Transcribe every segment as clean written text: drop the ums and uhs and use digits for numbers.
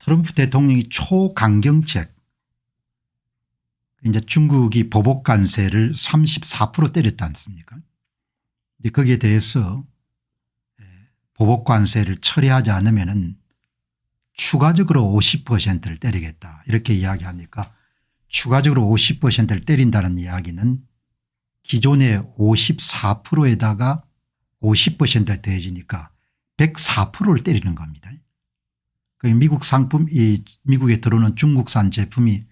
트럼프 대통령이 초강경책, 이제 중국이 보복 관세를 34% 때렸지 않습니까? 이제 거기에 대해서 보복 관세를 처리하지 않으면은 추가적으로 50%를 때리겠다 이렇게 이야기하니까, 추가적으로 50%를 때린다는 이야기는 기존의 54%에다가 50%가 더해지니까 104%를 때리는 겁니다. 미국 상품, 미국에 들어오는 중국산 제품이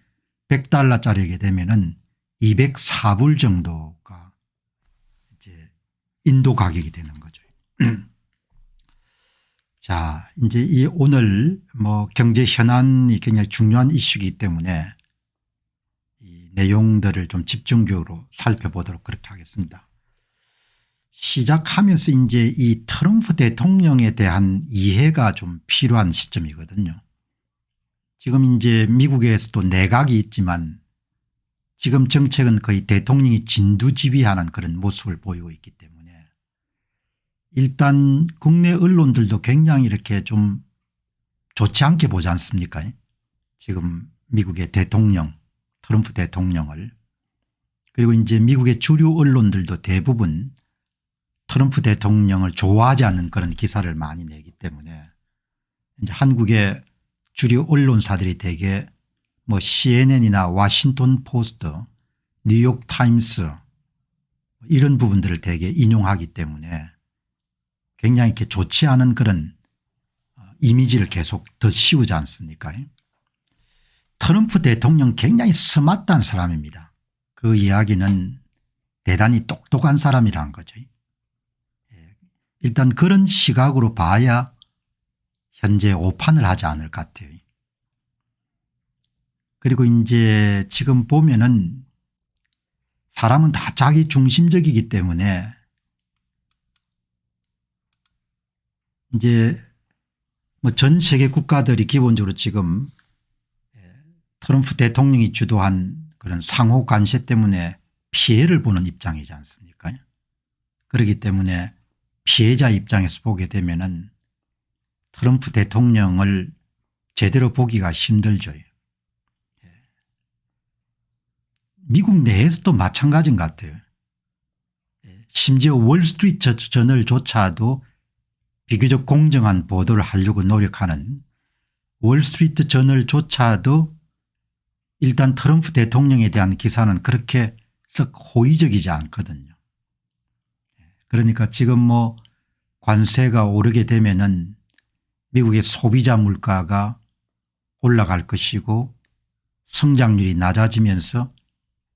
$100짜리게 되면은 204불 정도가 이제 인도 가격이 되는 거죠. 자, 이제 이 오늘 경제 현안이 굉장히 중요한 이슈이기 때문에 이 내용들을 좀 집중적으로 살펴보도록 그렇게 하겠습니다. 시작하면서 이제 이 트럼프 대통령에 대한 이해가 좀 필요한 시점이거든요. 지금 이제 미국에서도 내각이 있지만 지금 정책은 거의 대통령이 진두지휘하는 그런 모습을 보이고 있기 때문에 일단 국내 언론들도 굉장히 이렇게 좀 좋지 않게 보지 않습니까? 지금 미국의 대통령, 트럼프 대통령을. 그리고 이제 미국의 주류 언론들도 대부분 트럼프 대통령을 좋아하지 않는 그런 기사를 많이 내기 때문에 이제 한국의 주류 언론사들이 대개 CNN이나 워싱턴 포스트, 뉴욕 타임스 이런 부분들을 대개 인용하기 때문에 굉장히 이렇게 좋지 않은 그런 이미지를 계속 더 씌우지 않습니까? 트럼프 대통령 굉장히 스마트한 사람입니다. 그 이야기는 대단히 똑똑한 사람이라는 거죠. 일단 그런 시각으로 봐야 현재 오판을 하지 않을 것 같아요. 그리고 이제 지금 보면은 사람은 다 자기 중심적이기 때문에 이제 전 세계 국가들이 기본적으로 지금 트럼프 대통령이 주도한 그런 상호 관세 때문에 피해를 보는 입장이지 않습니까? 그렇기 때문에 피해자 입장에서 보게 되면은 트럼프 대통령을 제대로 보기가 힘들죠. 미국 내에서도 마찬가지인 것 같아요. 심지어 월스트리트 저널조차도 비교적 공정한 보도를 하려고 노력하는 월스트리트 저널조차도 일단 트럼프 대통령에 대한 기사는 그렇게 썩 호의적이지 않거든요. 그러니까 지금 관세가 오르게 되면은 미국의 소비자 물가가 올라갈 것이고 성장률이 낮아지면서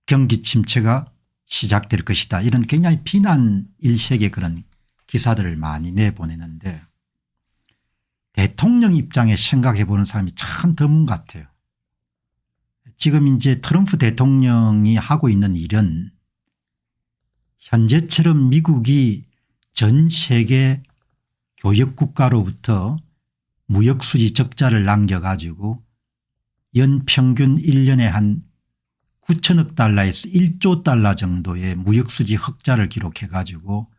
경기 침체가 시작될 것이다, 이런 굉장히 비난 일색의 그런 기사들을 많이 내보내는데 대통령 입장에 생각해 보는 사람이 참 드문 것 같아요. 지금 이제 트럼프 대통령이 하고 있는 일은 현재처럼 미국이 전 세계 교역국가로부터 무역수지 적자를 남겨가지고 연평균 1년에 한 9천억 달러에서 1조 달러 정도의 무역수지 흑자를 기록해 가지고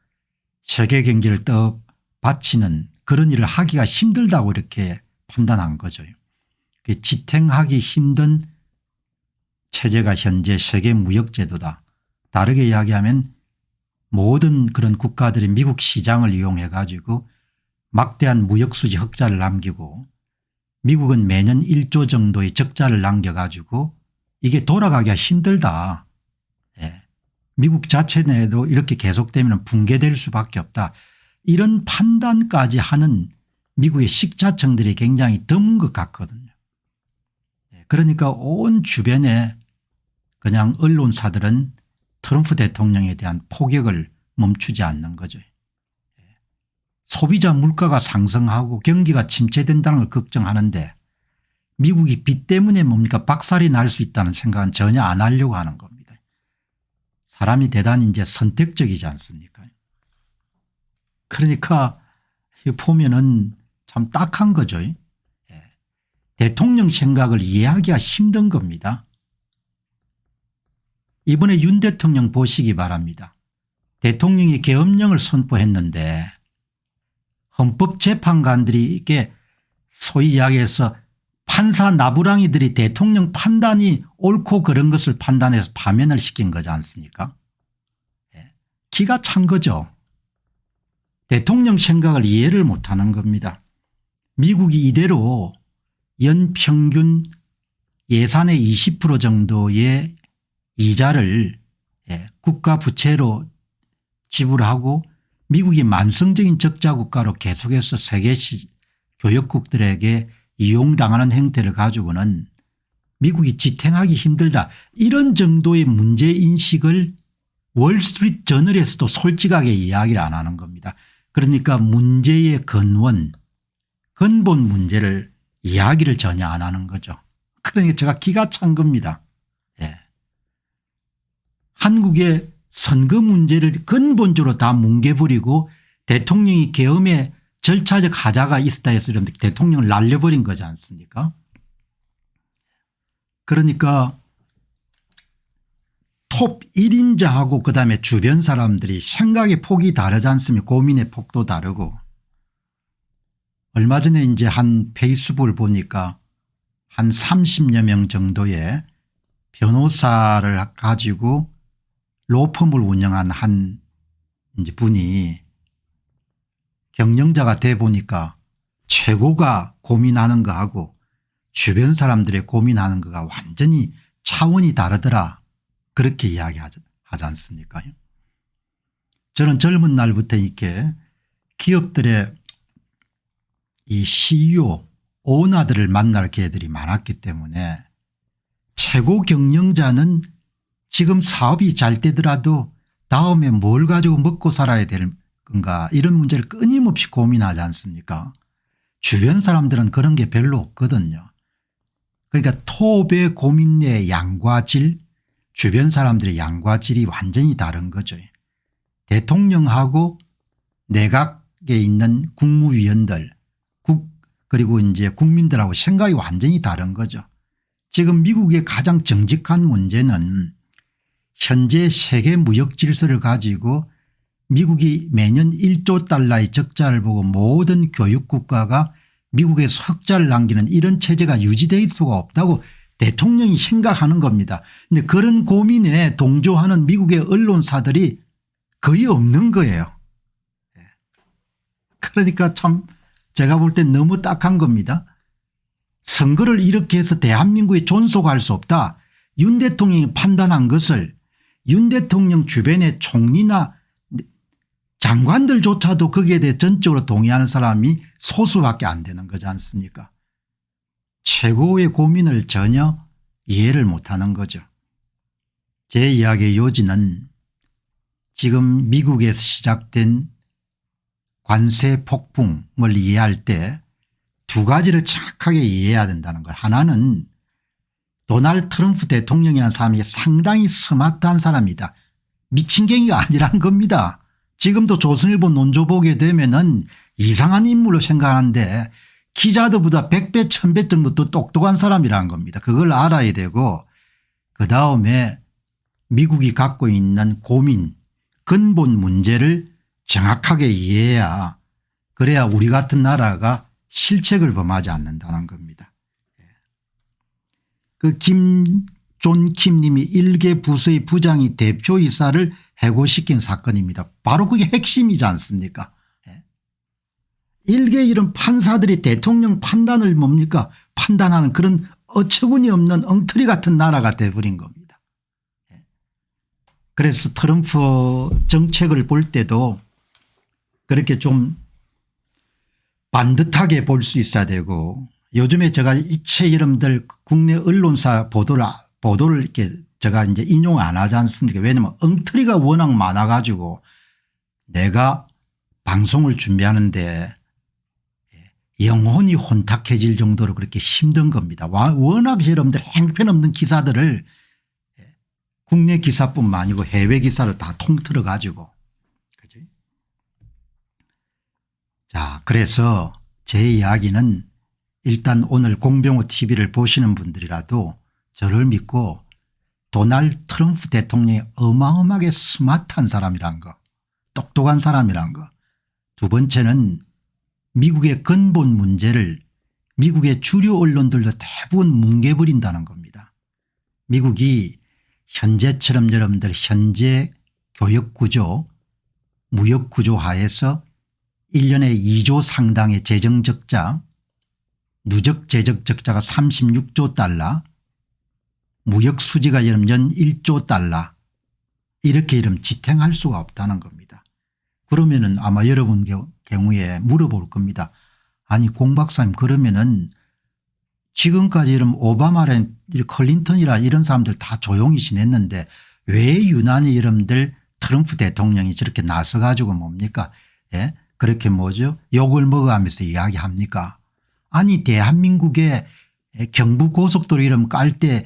세계 경제를 떠받치는 그런 일을 하기가 힘들다고 이렇게 판단한 거죠. 지탱하기 힘든 체제가 현재 세계 무역제도다. 다르게 이야기하면 모든 그런 국가들이 미국 시장을 이용해 가지고 막대한 무역수지 흑자를 남기고 미국은 매년 1조 정도의 적자를 남겨 가지고 이게 돌아가기가 힘들다. 미국 자체 내에도 이렇게 계속되면 붕괴될 수밖에 없다. 이런 판단까지 하는 미국의 식자청들이 굉장히 드문 것 같거든요. 그러니까 온 주변에 그냥 언론사들은 트럼프 대통령에 대한 포격을 멈추지 않는 거죠. 소비자 물가가 상승하고 경기가 침체된다는 걸 걱정하는데 미국이 빚 때문에 뭡니까 박살이 날 수 있다는 생각은 전혀 안 하려고 하는 겁니다. 사람이 대단히 이제 선택적이지 않습니까? 그러니까 보면은 참 딱한 거죠. 대통령 생각을 이해하기가 힘든 겁니다. 이번에 윤 대통령 보시기 바랍니다. 대통령이 계엄령을 선포했는데 헌법재판관들이 이게 소위 이야기해서 판사 나부랑이들이 대통령 판단이 옳고 그런 것을 판단해서 파면을 시킨 거지 않습니까? 기가 찬 거죠. 대통령 생각을 이해를 못하는 겁니다. 미국이 이대로 연평균 예산의 20% 정도의 이자를 국가 부채로 지불하고 미국이 만성적인 적자 국가로 계속해서 세계 교역국들에게 이용당하는 형태를 가지고는 미국이 지탱하기 힘들다. 이런 정도의 문제인식을 월스트리트 저널에서도 솔직하게 이야기를 안 하는 겁니다. 그러니까 문제의 근본 문제를 이야기를 전혀 안 하는 거죠. 그러니까 제가 기가 찬 겁니다. 한국의 선거 문제를 근본적으로 다 뭉개버리고 대통령이 계엄에 절차적 하자가 있었다 해서 대통령을 날려버린 거지 않습니까? 그러니까 톱 1인자하고 그다음에 주변 사람들이 생각의 폭이 다르지 않습니까? 고민의 폭도 다르고. 얼마 전에 이제 한 페이스북을 보니까 한 30여 명 정도의 변호사를 가지고 로펌을 운영한 한 이제 분이 경영자가 돼 보니까 최고가 고민하는 거하고 주변 사람들의 고민하는 거가 완전히 차원이 다르더라. 그렇게 이야기하지 않습니까? 저는 젊은 날부터 이렇게 기업들의 이 CEO, 오너들을 만날 기회들이 많았기 때문에 최고 경영자는 지금 사업이 잘 되더라도 다음에 뭘 가지고 먹고 살아야 될 건가 이런 문제를 끊임없이 고민하지 않습니까? 주변 사람들은 그런 게 별로 없거든요. 그러니까 톱의 고민의 양과 질, 주변 사람들의 양과 질이 완전히 다른 거죠. 대통령하고 내각에 있는 국무위원들 그리고 이제 국민들하고 생각이 완전히 다른 거죠. 지금 미국의 가장 정직한 문제는 현재 세계 무역 질서를 가지고 미국이 매년 1조 달러의 적자를 보고 모든 교육 국가가 미국에서 흑자를 남기는 이런 체제가 유지될 수가 없다고 대통령이 생각하는 겁니다. 그런데 그런 고민에 동조하는 미국의 언론사들이 거의 없는 거예요. 그러니까 참 제가 볼 땐 너무 딱한 겁니다. 선거를 이렇게 해서 대한민국에 존속할 수 없다. 윤 대통령이 판단한 것을 윤 대통령 주변의 총리나 장관들조차도 거기에 대해 전적으로 동의하는 사람이 소수밖에 안 되는 거지 않습니까? 최고의 고민을 전혀 이해를 못하는 거죠. 제 이야기의 요지는 지금 미국에서 시작된 관세 폭풍을 이해할 때 두 가지를 정확하게 이해해야 된다는 거예요. 하나는 도널드 트럼프 대통령이라는 사람이 상당히 스마트한 사람이다. 미친갱이가 아니라는 겁니다. 지금도 조선일보 논조 보게 되면은 이상한 인물로 생각하는데 기자들보다 100배 1000배 정도 더 똑똑한 사람이라는 겁니다. 그걸 알아야 되고 그다음에 미국이 갖고 있는 고민 근본 문제를 정확하게 이해해야 그래야 우리 같은 나라가 실책을 범하지 않는다는 겁니다. 그 김존킴 님이 일개 부서의 부장이 대표이사를 해고시킨 사건입니다. 바로 그게 핵심이지 않습니까? 일개 이런 판사들이 대통령 판단을 뭡니까? 판단하는 그런 어처구니 없는 엉터리 같은 나라가 돼버린 겁니다. 그래서 트럼프 정책을 볼 때도 그렇게 좀 반듯하게 볼 수 있어야 되고 요즘에 제가 이체 여러분들 국내 언론사 보도를 이렇게 제가 이제 인용 안 하지 않습니까? 왜냐하면 엉터리가 워낙 많아 가지고 내가 방송을 준비하는데 영혼이 혼탁해질 정도로 그렇게 힘든 겁니다. 워낙 여러분들 형편없는 기사들을 국내 기사뿐만 아니고 해외 기사를 다 통틀어 가지고 그죠? 자, 그래서 제 이야기는 일단 오늘 공병호 TV를 보시는 분들이라도 저를 믿고 도널드 트럼프 대통령이 어마어마하게 스마트한 사람이란 거, 똑똑한 사람이란 거. 두 번째는 미국의 근본 문제를 미국의 주류 언론들도 대부분 뭉개버린다는 겁니다. 미국이 현재처럼 여러분들 현재 교역구조 무역구조 하에서 1년에 2조 상당의 재정적자 누적 재정적자가 36조 달러 무역수지가 연 1조 달러 이렇게 이러면 지탱할 수가 없다는 겁니다. 그러면은 아마 여러분 경우에 물어볼 겁니다. 아니 공 박사님 그러면은 지금까지 이런 오바마라 클린턴이라 이런 사람들 다 조용히 지냈는데 왜 유난히 여러분들 트럼프 대통령이 저렇게 나서 가지고 뭡니까 예? 그렇게 뭐죠 욕을 먹어가면서 이야기합니까. 아니 대한민국의 경부고속도로 이름 깔 때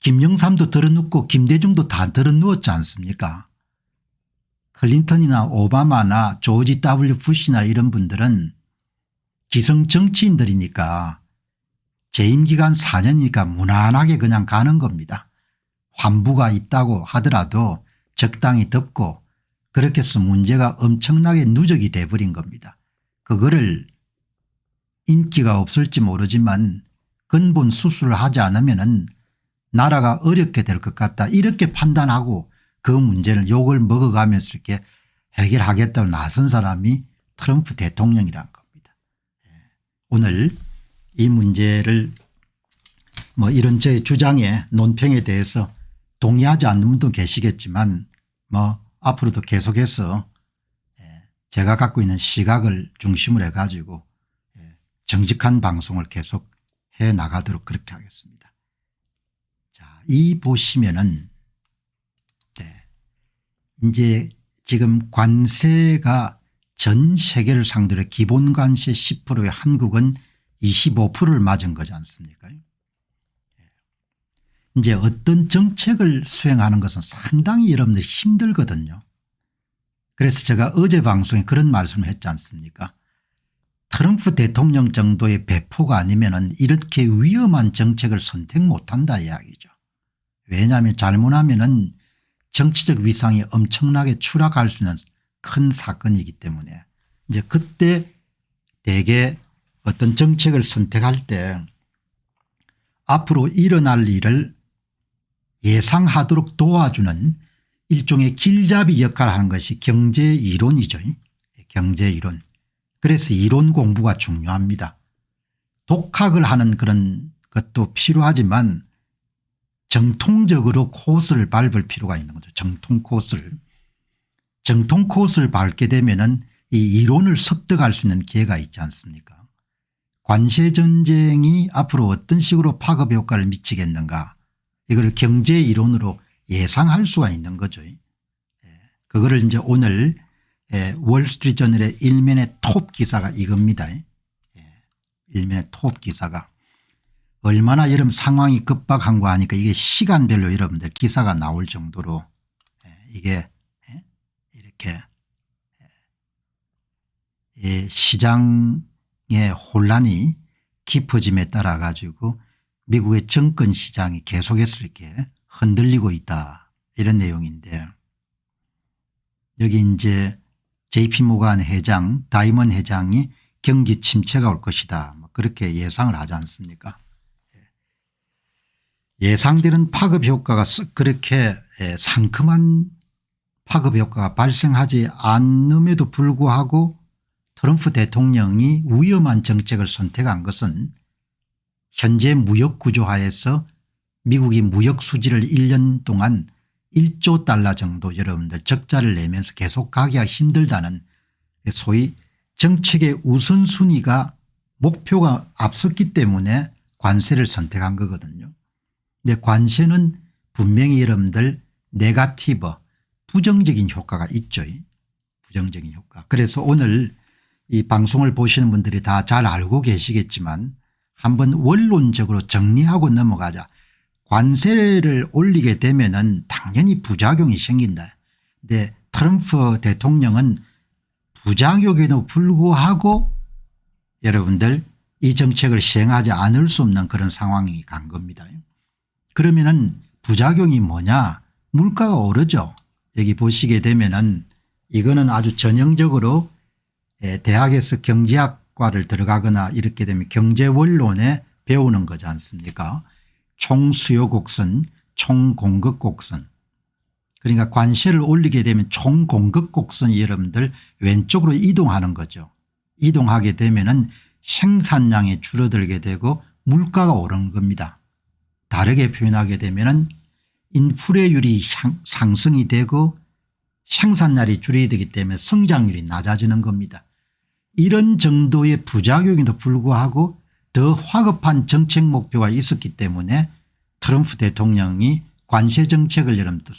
김영삼도 들어눕고 김대중도 다 들어누웠지 않습니까. 클린턴이나 오바마나 조지 W 부시나 이런 분들은 기성 정치인들이니까 재임 기간 4년이니까 무난하게 그냥 가는 겁니다. 환부가 있다고 하더라도 적당히 덮고 그렇게 해서 문제가 엄청나게 누적이 돼버린 겁니다. 그거를 인기가 없을지 모르지만 근본 수술을 하지 않으면은 나라가 어렵게 될 것 같다 이렇게 판단하고 그 문제를 욕을 먹어가면서 이렇게 해결하겠다고 나선 사람이 트럼프 대통령이란 겁니다. 오늘 이 문제를 뭐 이런 제 주장에 논평에 대해서 동의하지 않는 분도 계시겠지만 뭐 앞으로도 계속해서 제가 갖고 있는 시각을 중심으로 해가지고 정직한 방송을 계속 해 나가도록 그렇게 하겠습니다. 자, 이 보시면은 이제 지금 관세가 전 세계를 상대로 기본 관세 10%에 한국은 25%를 맞은 거지 않습니까. 이제 어떤 정책을 수행하는 것은 상당히 여러분들 힘들거든요. 그래서 제가 어제 방송에 그런 말씀을 했지 않습니까. 트럼프 대통령 정도의 배포가 아니면은 이렇게 위험한 정책을 선택 못한다 이야기죠. 왜냐하면 잘못하면은 정치적 위상이 엄청나게 추락할 수 있는 큰 사건이기 때문에 이제 그때 대개 어떤 정책을 선택할 때 앞으로 일어날 일을 예상하도록 도와주는 일종의 길잡이 역할을 하는 것이 경제이론이죠. 경제이론. 그래서 이론 공부가 중요합니다. 독학을 하는 그런 것도 필요하지만 정통적으로 코스를 밟을 필요가 있는 거죠. 정통 코스를. 정통 코스를 밟게 되면은 이 이론을 습득할 수 있는 기회가 있지 않습니까. 관세 전쟁이 앞으로 어떤 식으로 파급 효과를 미치겠는가 이걸 경제 이론으로 예상할 수가 있는 거죠. 그거를 이제 오늘 월스트리트저널의 일면의 톱 기사가 이겁니다. 일면의 톱 기사가 얼마나 여러분 상황이 급박한 거 하니까 이게 시간별로 여러분들 기사가 나올 정도로 이게 이렇게 시장의 혼란이 깊어짐에 따라 가지고 미국의 정권 시장이 계속해서 이렇게 흔들리고 있다 이런 내용인데 여기 이제 JP모간 회장 다이먼 회장이 경기 침체가 올 것이다 그렇게 예상을 하지 않습니까. 예상되는 파급 효과가 그렇게 상큼한 파급 효과가 발생하지 않음에도 불구하고 트럼프 대통령이 위험한 정책을 선택한 것은 현재 무역 구조하에서 미국이 무역 수지를 1년 동안 1조 달러 정도 여러분들 적자를 내면서 계속 가기가 힘들다는 소위 정책의 우선순위가 목표가 앞섰기 때문에 관세를 선택한 거거든요. 근데 관세는 분명히 여러분들 네거티브 부정적인 효과가 있죠. 부정적인 효과. 그래서 오늘 이 방송을 보시는 분들이 다 잘 알고 계시겠지만 한번 원론적으로 정리하고 넘어가자. 관세를 올리게 되면은 당연히 부작용이 생긴다. 근데 트럼프 대통령은 부작용에도 불구하고 여러분들 이 정책을 시행하지 않을 수 없는 그런 상황이 간 겁니다. 그러면은 부작용이 뭐냐 물가가 오르죠. 여기 보시게 되면은 이거는 아주 전형적으로 대학에서 경제학 경제학과를 들어가거나 이렇게 되면 경제원론에 배우는 거지 않습니까? 총수요 곡선, 총공급 곡선. 그러니까 관세를 올리게 되면 총공급 곡선이 여러분들 왼쪽으로 이동하는 거죠. 이동하게 되면은 생산량이 줄어들게 되고 물가가 오르는 겁니다. 다르게 표현하게 되면은 인플레율이 상승이 되고 생산량이 줄어들기 때문에 성장률이 낮아지는 겁니다. 이런 정도의 부작용에도 불구하고 더 화급한 정책 목표가 있었기 때문에 트럼프 대통령이 관세 정책을 여러분들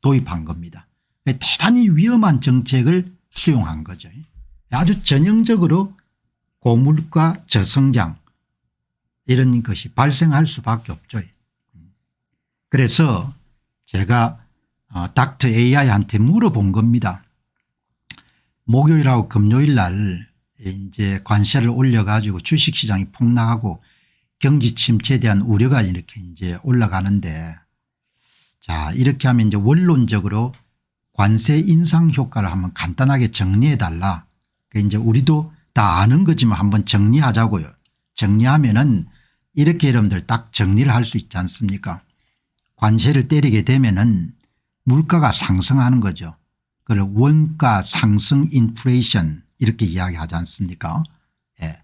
도입한 겁니다. 대단히 위험한 정책을 수용한 거죠. 아주 전형적으로 고물가 저성장 이런 것이 발생할 수밖에 없죠. 그래서 제가 닥터 AI한테 물어본 겁니다. 목요일하고 금요일 날 이제 관세를 올려 가지고 주식시장이 폭락하고 경기 침체에 대한 우려가 이렇게 이제 올라가는데, 자 이렇게 하면 이제 원론적으로 관세 인상 효과를 한번 간단하게 정리해 달라. 이제 우리도 다 아는 거지만 한번 정리하자고요. 정리하면은 이렇게 여러분들 딱 정리를 할 수 있지 않습니까? 관세를 때리게 되면은 물가가 상승하는 거죠. 그걸 원가 상승 인플레이션 이렇게 이야기하지 않습니까? 예.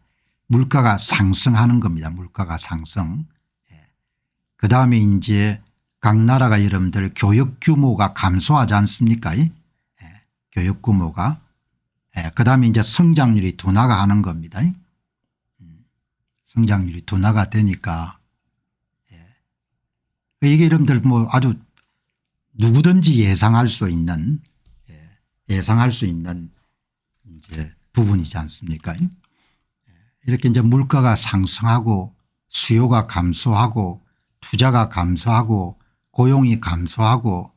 물가가 상승하는 겁니다. 물가가 상승. 예. 그다음에 이제 각 나라가 여러분들 교육 규모가 감소하지 않습니까? 예. 교육 규모가. 예. 그다음에 이제 성장률이 둔화가 하는 겁니다. 성장률이 둔화가 되니까, 예. 이게 여러분들 뭐 아주 누구든지 예상할 수 있는, 예상할 수 있는 이제 부분이지 않습니까? 이렇게 이제 물가가 상승하고 수요가 감소하고 투자가 감소하고 고용이 감소하고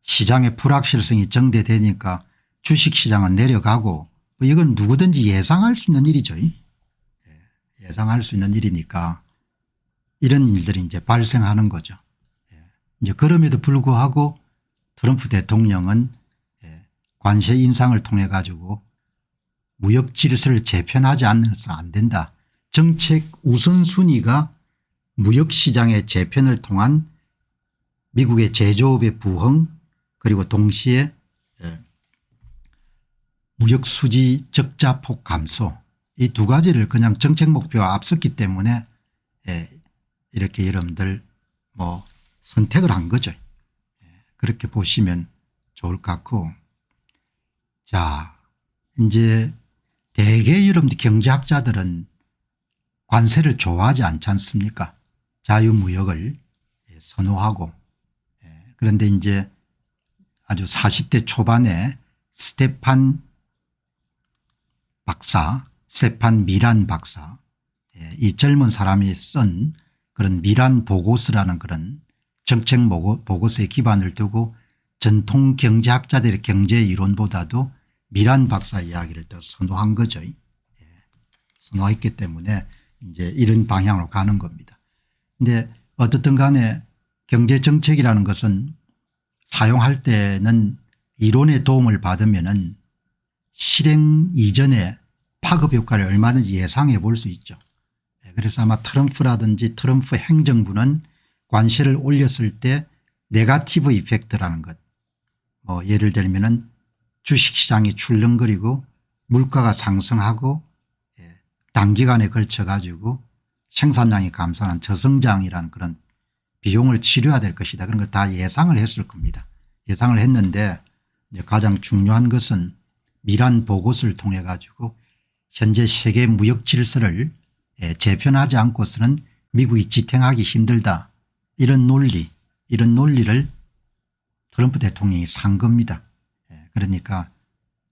시장의 불확실성이 증대되니까 주식시장은 내려가고, 이건 누구든지 예상할 수 있는 일이죠. 예상할 수 있는 일이니까 이런 일들이 이제 발생하는 거죠. 이제 그럼에도 불구하고 트럼프 대통령은 관세 인상을 통해 가지고 무역 질서를 재편하지 않아서 안 된다. 정책 우선순위가 무역시장의 재편을 통한 미국의 제조업의 부흥, 그리고 동시에 무역수지 적자폭 감소, 이 두 가지를 그냥 정책 목표와 앞섰기 때문에 이렇게 여러분들 뭐 선택을 한 거죠. 그렇게 보시면 좋을 것 같고, 자 이제 대개 여러분들 경제학자들은 관세를 좋아하지 않지 않습니까? 자유무역을 선호하고. 그런데 이제 아주 40대 초반에 스테판 미란 박사, 이 젊은 사람이 쓴 그런 미란 보고서라는 그런 정책 보고서에 기반을 두고 전통 경제학자들의 경제 이론보다도 미란 박사 이야기를 더 선호한 거죠. 선호했기 때문에 이제 이런 방향으로 가는 겁니다. 그런데 어떻든 간에 경제정책이라는 것은 사용할 때는 이론의 도움을 받으면은 실행 이전에 파급 효과를 얼마든지 예상해 볼 수 있죠. 그래서 아마 트럼프라든지 트럼프 행정부는 관세를 올렸을 때 네거티브 이펙트라는 것, 뭐 예를 들면은 주식시장이 출렁거리고 물가가 상승하고 단기간에 걸쳐 가지고 생산량이 감소하는 저성장이라는 그런 비용을 치료해야 될 것이다. 그런 걸 다 예상을 했을 겁니다. 예상을 했는데 이제 가장 중요한 것은 미란 보고서를 통해 가지고 현재 세계 무역 질서를 재편하지 않고서는 미국이 지탱하기 힘들다. 이런 논리를 트럼프 대통령이 산 겁니다. 그러니까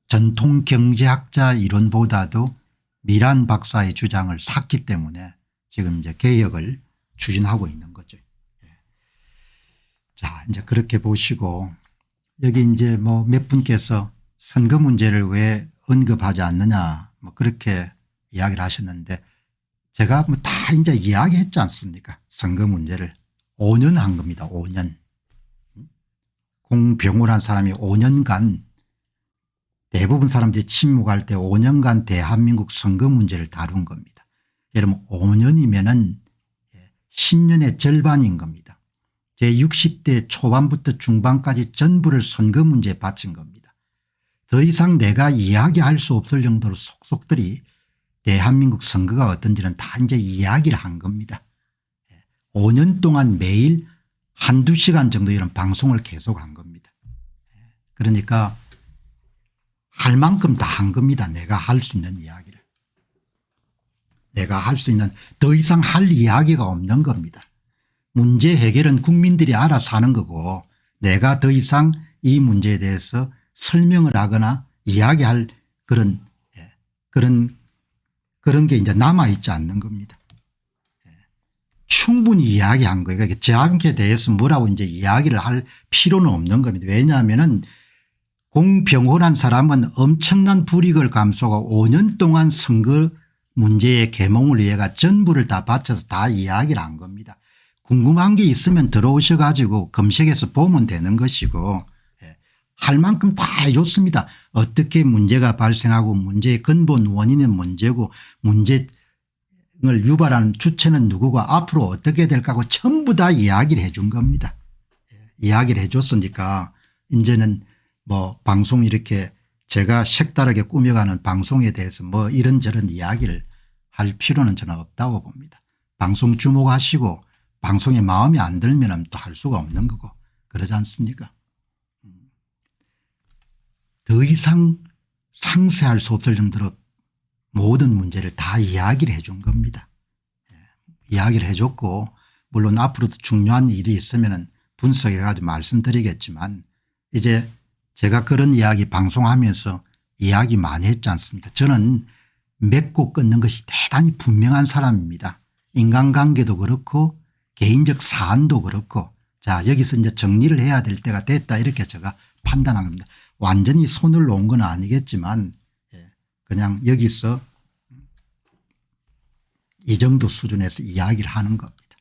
전통 경제학자 이론보다도 미란 박사의 주장을 샀기 때문에 지금 이제 개혁을 추진하고 있는 거죠. 자, 이제 그렇게 보시고, 여기 이제 뭐 몇 분께서 선거 문제를 왜 언급하지 않느냐 뭐 그렇게 이야기를 하셨는데, 제가 뭐 다 이제 이야기했지 않습니까? 선거 문제를 5년 한 겁니다. 5년. 공병호란 사람이 5년간 대부분 사람들이 침묵할 때 5년간 대한민국 선거 문제를 다룬 겁니다. 여러분 5년이면은 10년의 절반인 겁니다. 제 60대 초반부터 중반까지 전부를 선거 문제에 바친 겁니다. 더 이상 내가 이야기할 수 없을 정도로 속속들이 대한민국 선거가 어떤지는 다 이제 이야기를 한 겁니다. 5년 동안 매일 한두 시간 정도 이런 방송을 계속한 겁니다. 그러니까 할 만큼 다 한 겁니다. 내가 할 수 있는 이야기를. 내가 할 수 있는 더 이상 할 이야기가 없는 겁니다. 문제 해결은 국민들이 알아서 하는 거고 내가 더 이상 이 문제에 대해서 설명을 하거나 이야기할 그런 게 이제 남아있지 않는 겁니다. 충분히 이야기한 거예요. 그러니까 저한테 대해서 뭐라고 이제 이야기를 할 필요는 없는 겁니다. 왜냐하면은 공병호란 사람은 엄청난 불이익을 감수하고 5년 동안 선거 문제의 계몽을 위해가 전부를 다 바쳐서 다 이야기를 한 겁니다. 궁금한 게 있으면 들어오셔 가지고 검색해서 보면 되는 것이고 할 만큼 다 해줬습니다. 어떻게 문제가 발생하고 문제의 근본 원인은 문제고 문제를 유발하는 주체는 누구고 앞으로 어떻게 될까 하고 전부 다 이야기를 해 준 겁니다. 이야기를 해 줬으니까 이제는 뭐 방송 이렇게 제가 색다르게 꾸며가는 방송에 대해서 뭐 이런저런 이야기를 할 필요는 저는 없다고 봅니다. 방송 주목하시고 방송에 마음에 안 들면 또 할 수가 없는 거고 그러지 않습니까? 더 이상 상세할 수 없을 정도로 모든 문제를 다 이야기를 해 준 겁니다. 이야기를 해 줬고 물론 앞으로도 중요한 일이 있으면 분석해 가지고 말씀드리겠지만 이제 제가 그런 이야기 방송하면서 이야기 많이 했지 않습니까? 저는 맺고 끊는 것이 대단히 분명한 사람입니다. 인간관계도 그렇고 개인적 사안도 그렇고 자 여기서 이제 정리를 해야 될 때가 됐다 이렇게 제가 판단한 겁니다. 완전히 손을 놓은 건 아니겠지만 그냥 여기서 이 정도 수준에서 이야기를 하는 겁니다.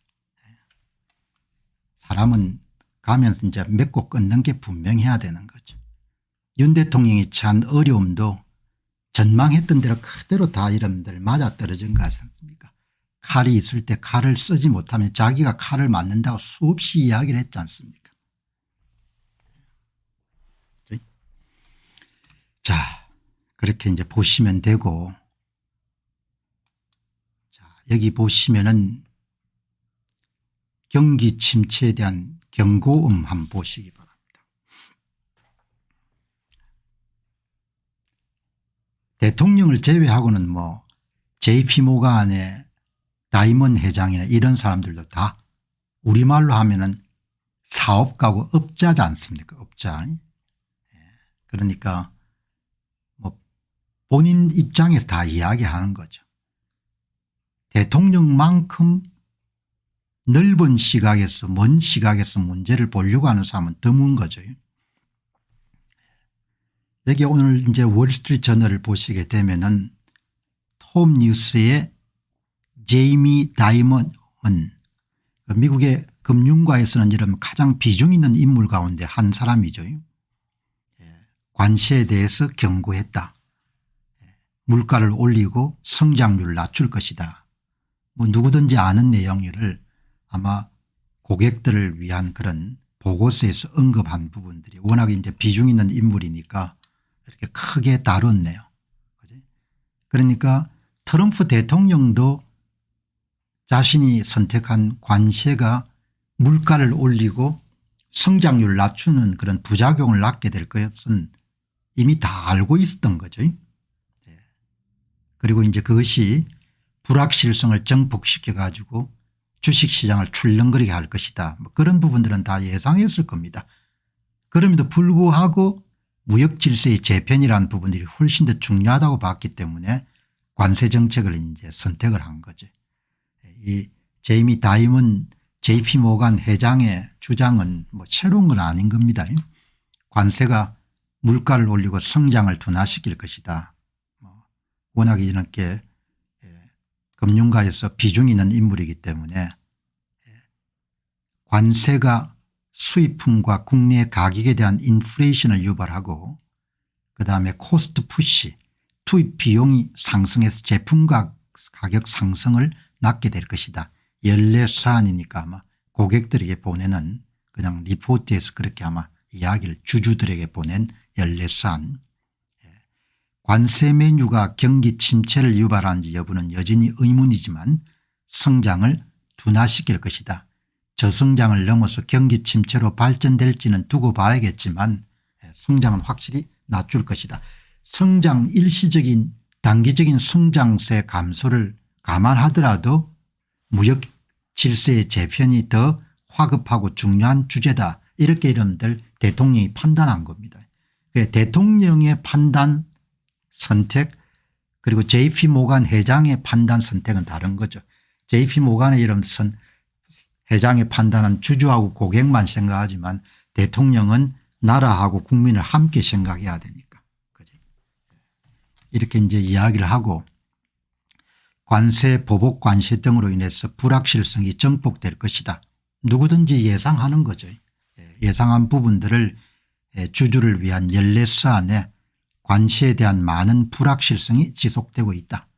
사람은 가면서 이제 맺고 끊는 게 분명해야 되는 거죠. 윤 대통령이 처한 어려움도 전망했던 대로 그대로 다 이름들 맞아떨어진 거 아니겠습니까? 칼이 있을 때 칼을 쓰지 못하면 자기가 칼을 맞는다고 수없이 이야기를 했지 않습니까? 자 그렇게 이제 보시면 되고 자 여기 보시면은 경기 침체에 대한 경고음 한번 보시기 바랍니다. 대통령을 제외하고는 뭐 JP모간의 다이먼 회장이나 이런 사람들도 다 우리말로 하면은 사업가고 업자지 않습니까? 업자. 그러니까 뭐 본인 입장에서 다 이야기하는 거죠. 대통령만큼 넓은 시각에서 먼 시각에서 문제를 보려고 하는 사람은 드문 거죠. 여기 오늘 이제 월스트리트 저널을 보시게 되면은 톱 뉴스의 제이미 다이먼은 미국의 금융가에서는 이런 가장 비중 있는 인물 가운데 한 사람이죠. 관세에 대해서 경고했다. 물가를 올리고 성장률을 낮출 것이다. 뭐 누구든지 아는 내용을 아마 고객들을 위한 그런 보고서에서 언급한 부분들이 워낙 이제 비중 있는 인물이니까 이렇게 크게 다뤘네요. 그러니까 트럼프 대통령도 자신이 선택한 관세가 물가를 올리고 성장률을 낮추는 그런 부작용을 낳게 될 것은 이미 다 알고 있었던 거죠. 그리고 이제 그것이 불확실성을 증폭시켜 가지고 주식시장을 출렁거리게 할 것이다. 뭐 그런 부분들은 다 예상했을 겁니다. 그럼에도 불구하고 무역질서의 재편이라는 부분들이 훨씬 더 중요하다고 봤기 때문에 관세 정책을 이제 선택을 한 거죠. 이 제이미 다이먼 JP모간 회장의 주장은 뭐 새로운 건 아닌 겁니다. 관세가 물가를 올리고 성장을 둔화시킬 것이다. 워낙 이렇게 금융가에서 비중 있는 인물이기 때문에 관세가 수입품과 국내 가격에 대한 인플레이션을 유발하고 그다음에 코스트 푸시, 투입 비용이 상승해서 제품 가격 상승을 낳게 될 것이다. 연례 사안이니까 아마 고객들에게 보내는 그냥 리포트에서 그렇게 아마 이야기를 주주들에게 보낸 연례 사안. 관세 메뉴가 경기 침체를 유발하는지 여부는 여전히 의문이지만 성장을 둔화시킬 것이다. 저성장을 넘어서 경기 침체로 발전될지는 두고 봐야겠지만 성장은 확실히 낮출 것이다. 성장 일시적인 단기적인 성장세 감소를 감안하더라도 무역 질서의 재편이 더 화급하고 중요한 주제다. 이렇게 여러분들 대통령이 판단한 겁니다. 대통령의 판단 선택 그리고 JP 모간 회장의 판단 선택은 다른 거죠. JP 모간의 이런 회장의 판단은 주주하고 고객만 생각하지만 대통령은 나라하고 국민을 함께 생각해야 되니까. 이렇게 이제 이야기를 하고 관세 보복 관세 등으로 인해서 불확실성이 증폭될 것이다. 누구든지 예상하는 거죠. 예상한 부분들을 주주를 위한 연례 사안에 관세에 대한 많은 불확실성이 지속되고 있다.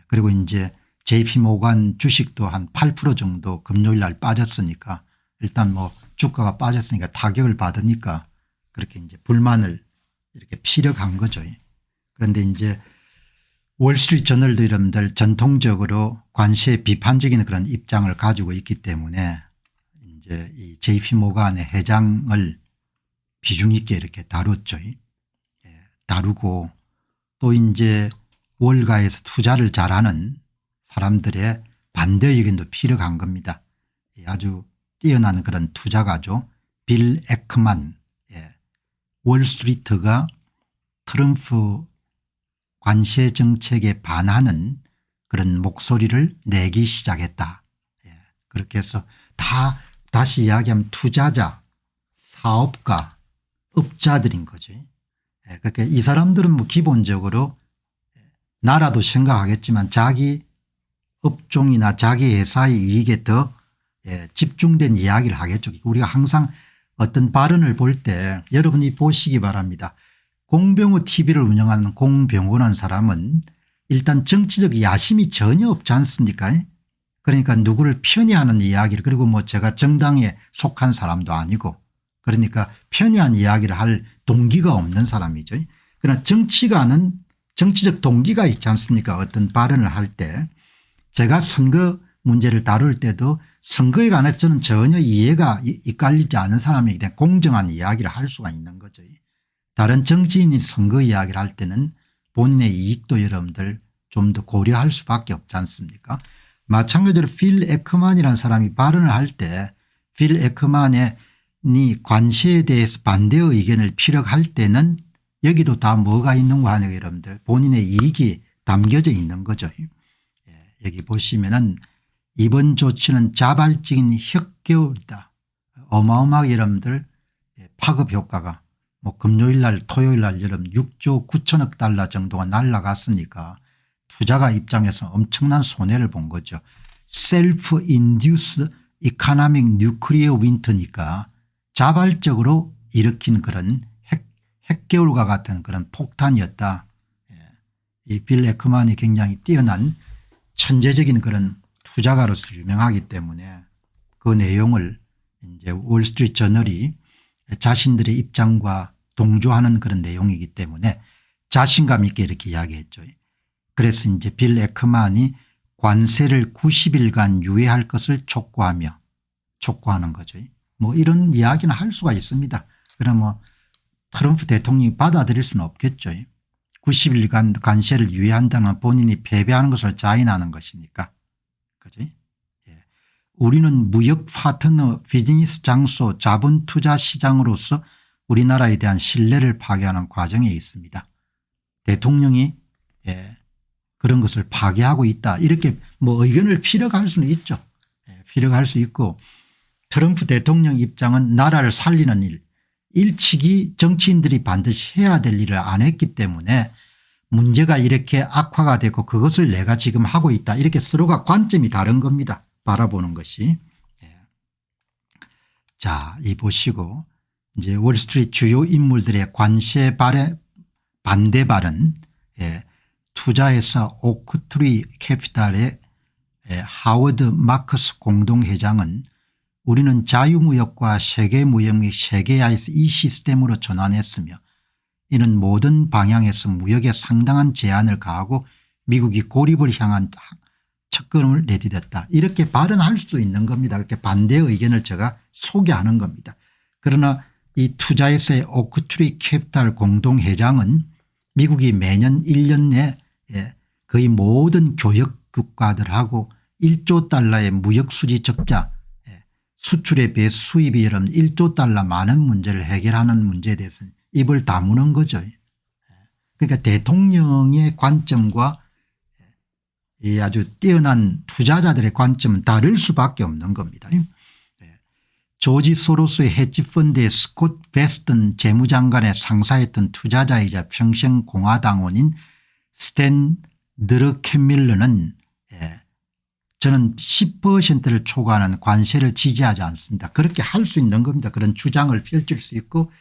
그리고 이제 JP모간 주식도 한 8% 정도 금요일 날 빠졌으니까 일단 뭐 주가가 빠졌으니까 타격을 받으니까 그렇게 이제 불만을 이렇게 피력한 거죠. 그런데 이제 월스트리트 저널도 여러분들 전통적으로 관세에 비판적인 그런 입장을 가지고 있기 때문에 이제 이 JP모간의 회장을 비중 있게 이렇게 다뤘죠. 다루고 또 이제 월가에서 투자를 잘하는 사람들의 반대 의견도 피력한 겁니다. 아주 뛰어난 그런 투자가죠. 빌 에크만. 월스트리트가 트럼프 관세 정책에 반하는 그런 목소리를 내기 시작했다. 그렇게 해서 다시 이야기하면 투자자, 사업가, 업자들인 거죠. 그러니까 이 사람들은 뭐 기본적으로 나라도 생각하겠지만 자기 업종이나 자기 회사의 이익에 더 집중된 이야기를 하겠죠. 우리가 항상 어떤 발언을 볼 때 여러분이 보시기 바랍니다. 공병호 TV를 운영하는 공병호라는 사람은 일단 정치적 야심이 전혀 없지 않습니까? 그러니까 누구를 편애하는 이야기를 그리고 뭐 제가 정당에 속한 사람도 아니고 그러니까 편애한 이야기를 할 동기가 없는 사람이죠. 그러나 정치가는 정치적 동기가 있지 않습니까? 어떤 발언을 할 때 제가 선거 문제를 다룰 때도 선거에 관해 저는 전혀 이해가 이끌리지 않은 사람이기 때문에 공정한 이야기를 할 수가 있는 거죠. 다른 정치인이 선거 이야기를 할 때는 본인의 이익도 여러분들 좀 더 고려할 수밖에 없지 않습니까? 마찬가지로 필 에크만이라는 사람이 발언을 할 때 필 에크만의 관세에 대해서 반대의 의견을 피력할 때는 여기도 다 뭐가 있는가 하는 여러분들 본인의 이익이 담겨져 있는 거죠. 여기 보시면은 이번 조치는 자발적인 혁개울이다. 어마어마하게 여러분들 파급 효과가 뭐 금요일 날 토요일 날 여러분 6조 9천억 달러 정도가 날라갔으니까 투자가 입장에서 엄청난 손해를 본 거죠. 셀프 인듀스 이코노믹 뉴클리어 윈터니까 자발적으로 일으킨 그런 핵개울과 같은 그런 폭탄이었다. 이 빌 에크만이 굉장히 뛰어난 천재적인 그런 투자가로서 유명하기 때문에 그 내용을 이제 월스트리트 저널이 자신들의 입장과 동조하는 그런 내용이기 때문에 자신감 있게 이렇게 이야기했죠. 그래서 이제 빌 에크만이 관세를 90일간 유예할 것을 촉구하는 거죠. 뭐 이런 이야기는 할 수가 있습니다. 그럼 뭐 트럼프 대통령이 받아들일 수는 없겠죠. 90일간 관세를 유예한다는 본인이 패배하는 것을 자인하는 것이니까. 그죠? 예. 우리는 무역 파트너 비즈니스 장소 자본 투자 시장으로서 우리나라에 대한 신뢰를 파괴하는 과정에 있습니다. 대통령이 그런 것을 파괴하고 있다. 이렇게 뭐 의견을 피력할 수는 있죠. 피력할 수 있고 트럼프 대통령 입장은 나라를 살리는 일 일찍이 정치인들이 반드시 해야 될 일을 안 했기 때문에 문제가 이렇게 악화가 되고 그것을 내가 지금 하고 있다. 이렇게 서로가 관점이 다른 겁니다. 바라보는 것이. 자, 이 보시고 이제 월스트리트 주요 인물들의 관세 반대 발언, 투자회사 오크트리 캐피탈의 하워드 마커스 공동회장은 우리는 자유무역과 세계무역 및 세계화에서 이 시스템으로 전환했으며 이는 모든 방향에서 무역에 상당한 제한을 가하고 미국이 고립을 향한 첫걸음을 내디뎠다. 이렇게 발언할 수 있는 겁니다. 이렇게 반대 의견을 제가 소개하는 겁니다. 그러나 이 투자회사의 오크트리 캐피탈 공동회장은 미국이 매년 1년 내 거의 모든 교역 국가들하고 1조 달러의 무역 수지 적자, 수출에 비해 수입이 여러분 1조 달러 많은 문제를 해결하는 문제에 대해서는 입을 다무는 거죠. 그러니까 대통령의 관점과 이 아주 뛰어난 투자자들의 관점은 다를 수밖에 없는 겁니다. 조지 소로스의 헤지펀드의 스콧 베스턴 재무장관의 상사였던 투자자이자 평생 공화당원인 스탠 드러켄밀러는 저는 10%를 초과하는 관세를 지지하지 않습니다. 그렇게 할 수 있는 겁니다. 그런 주장을 펼칠 수 있고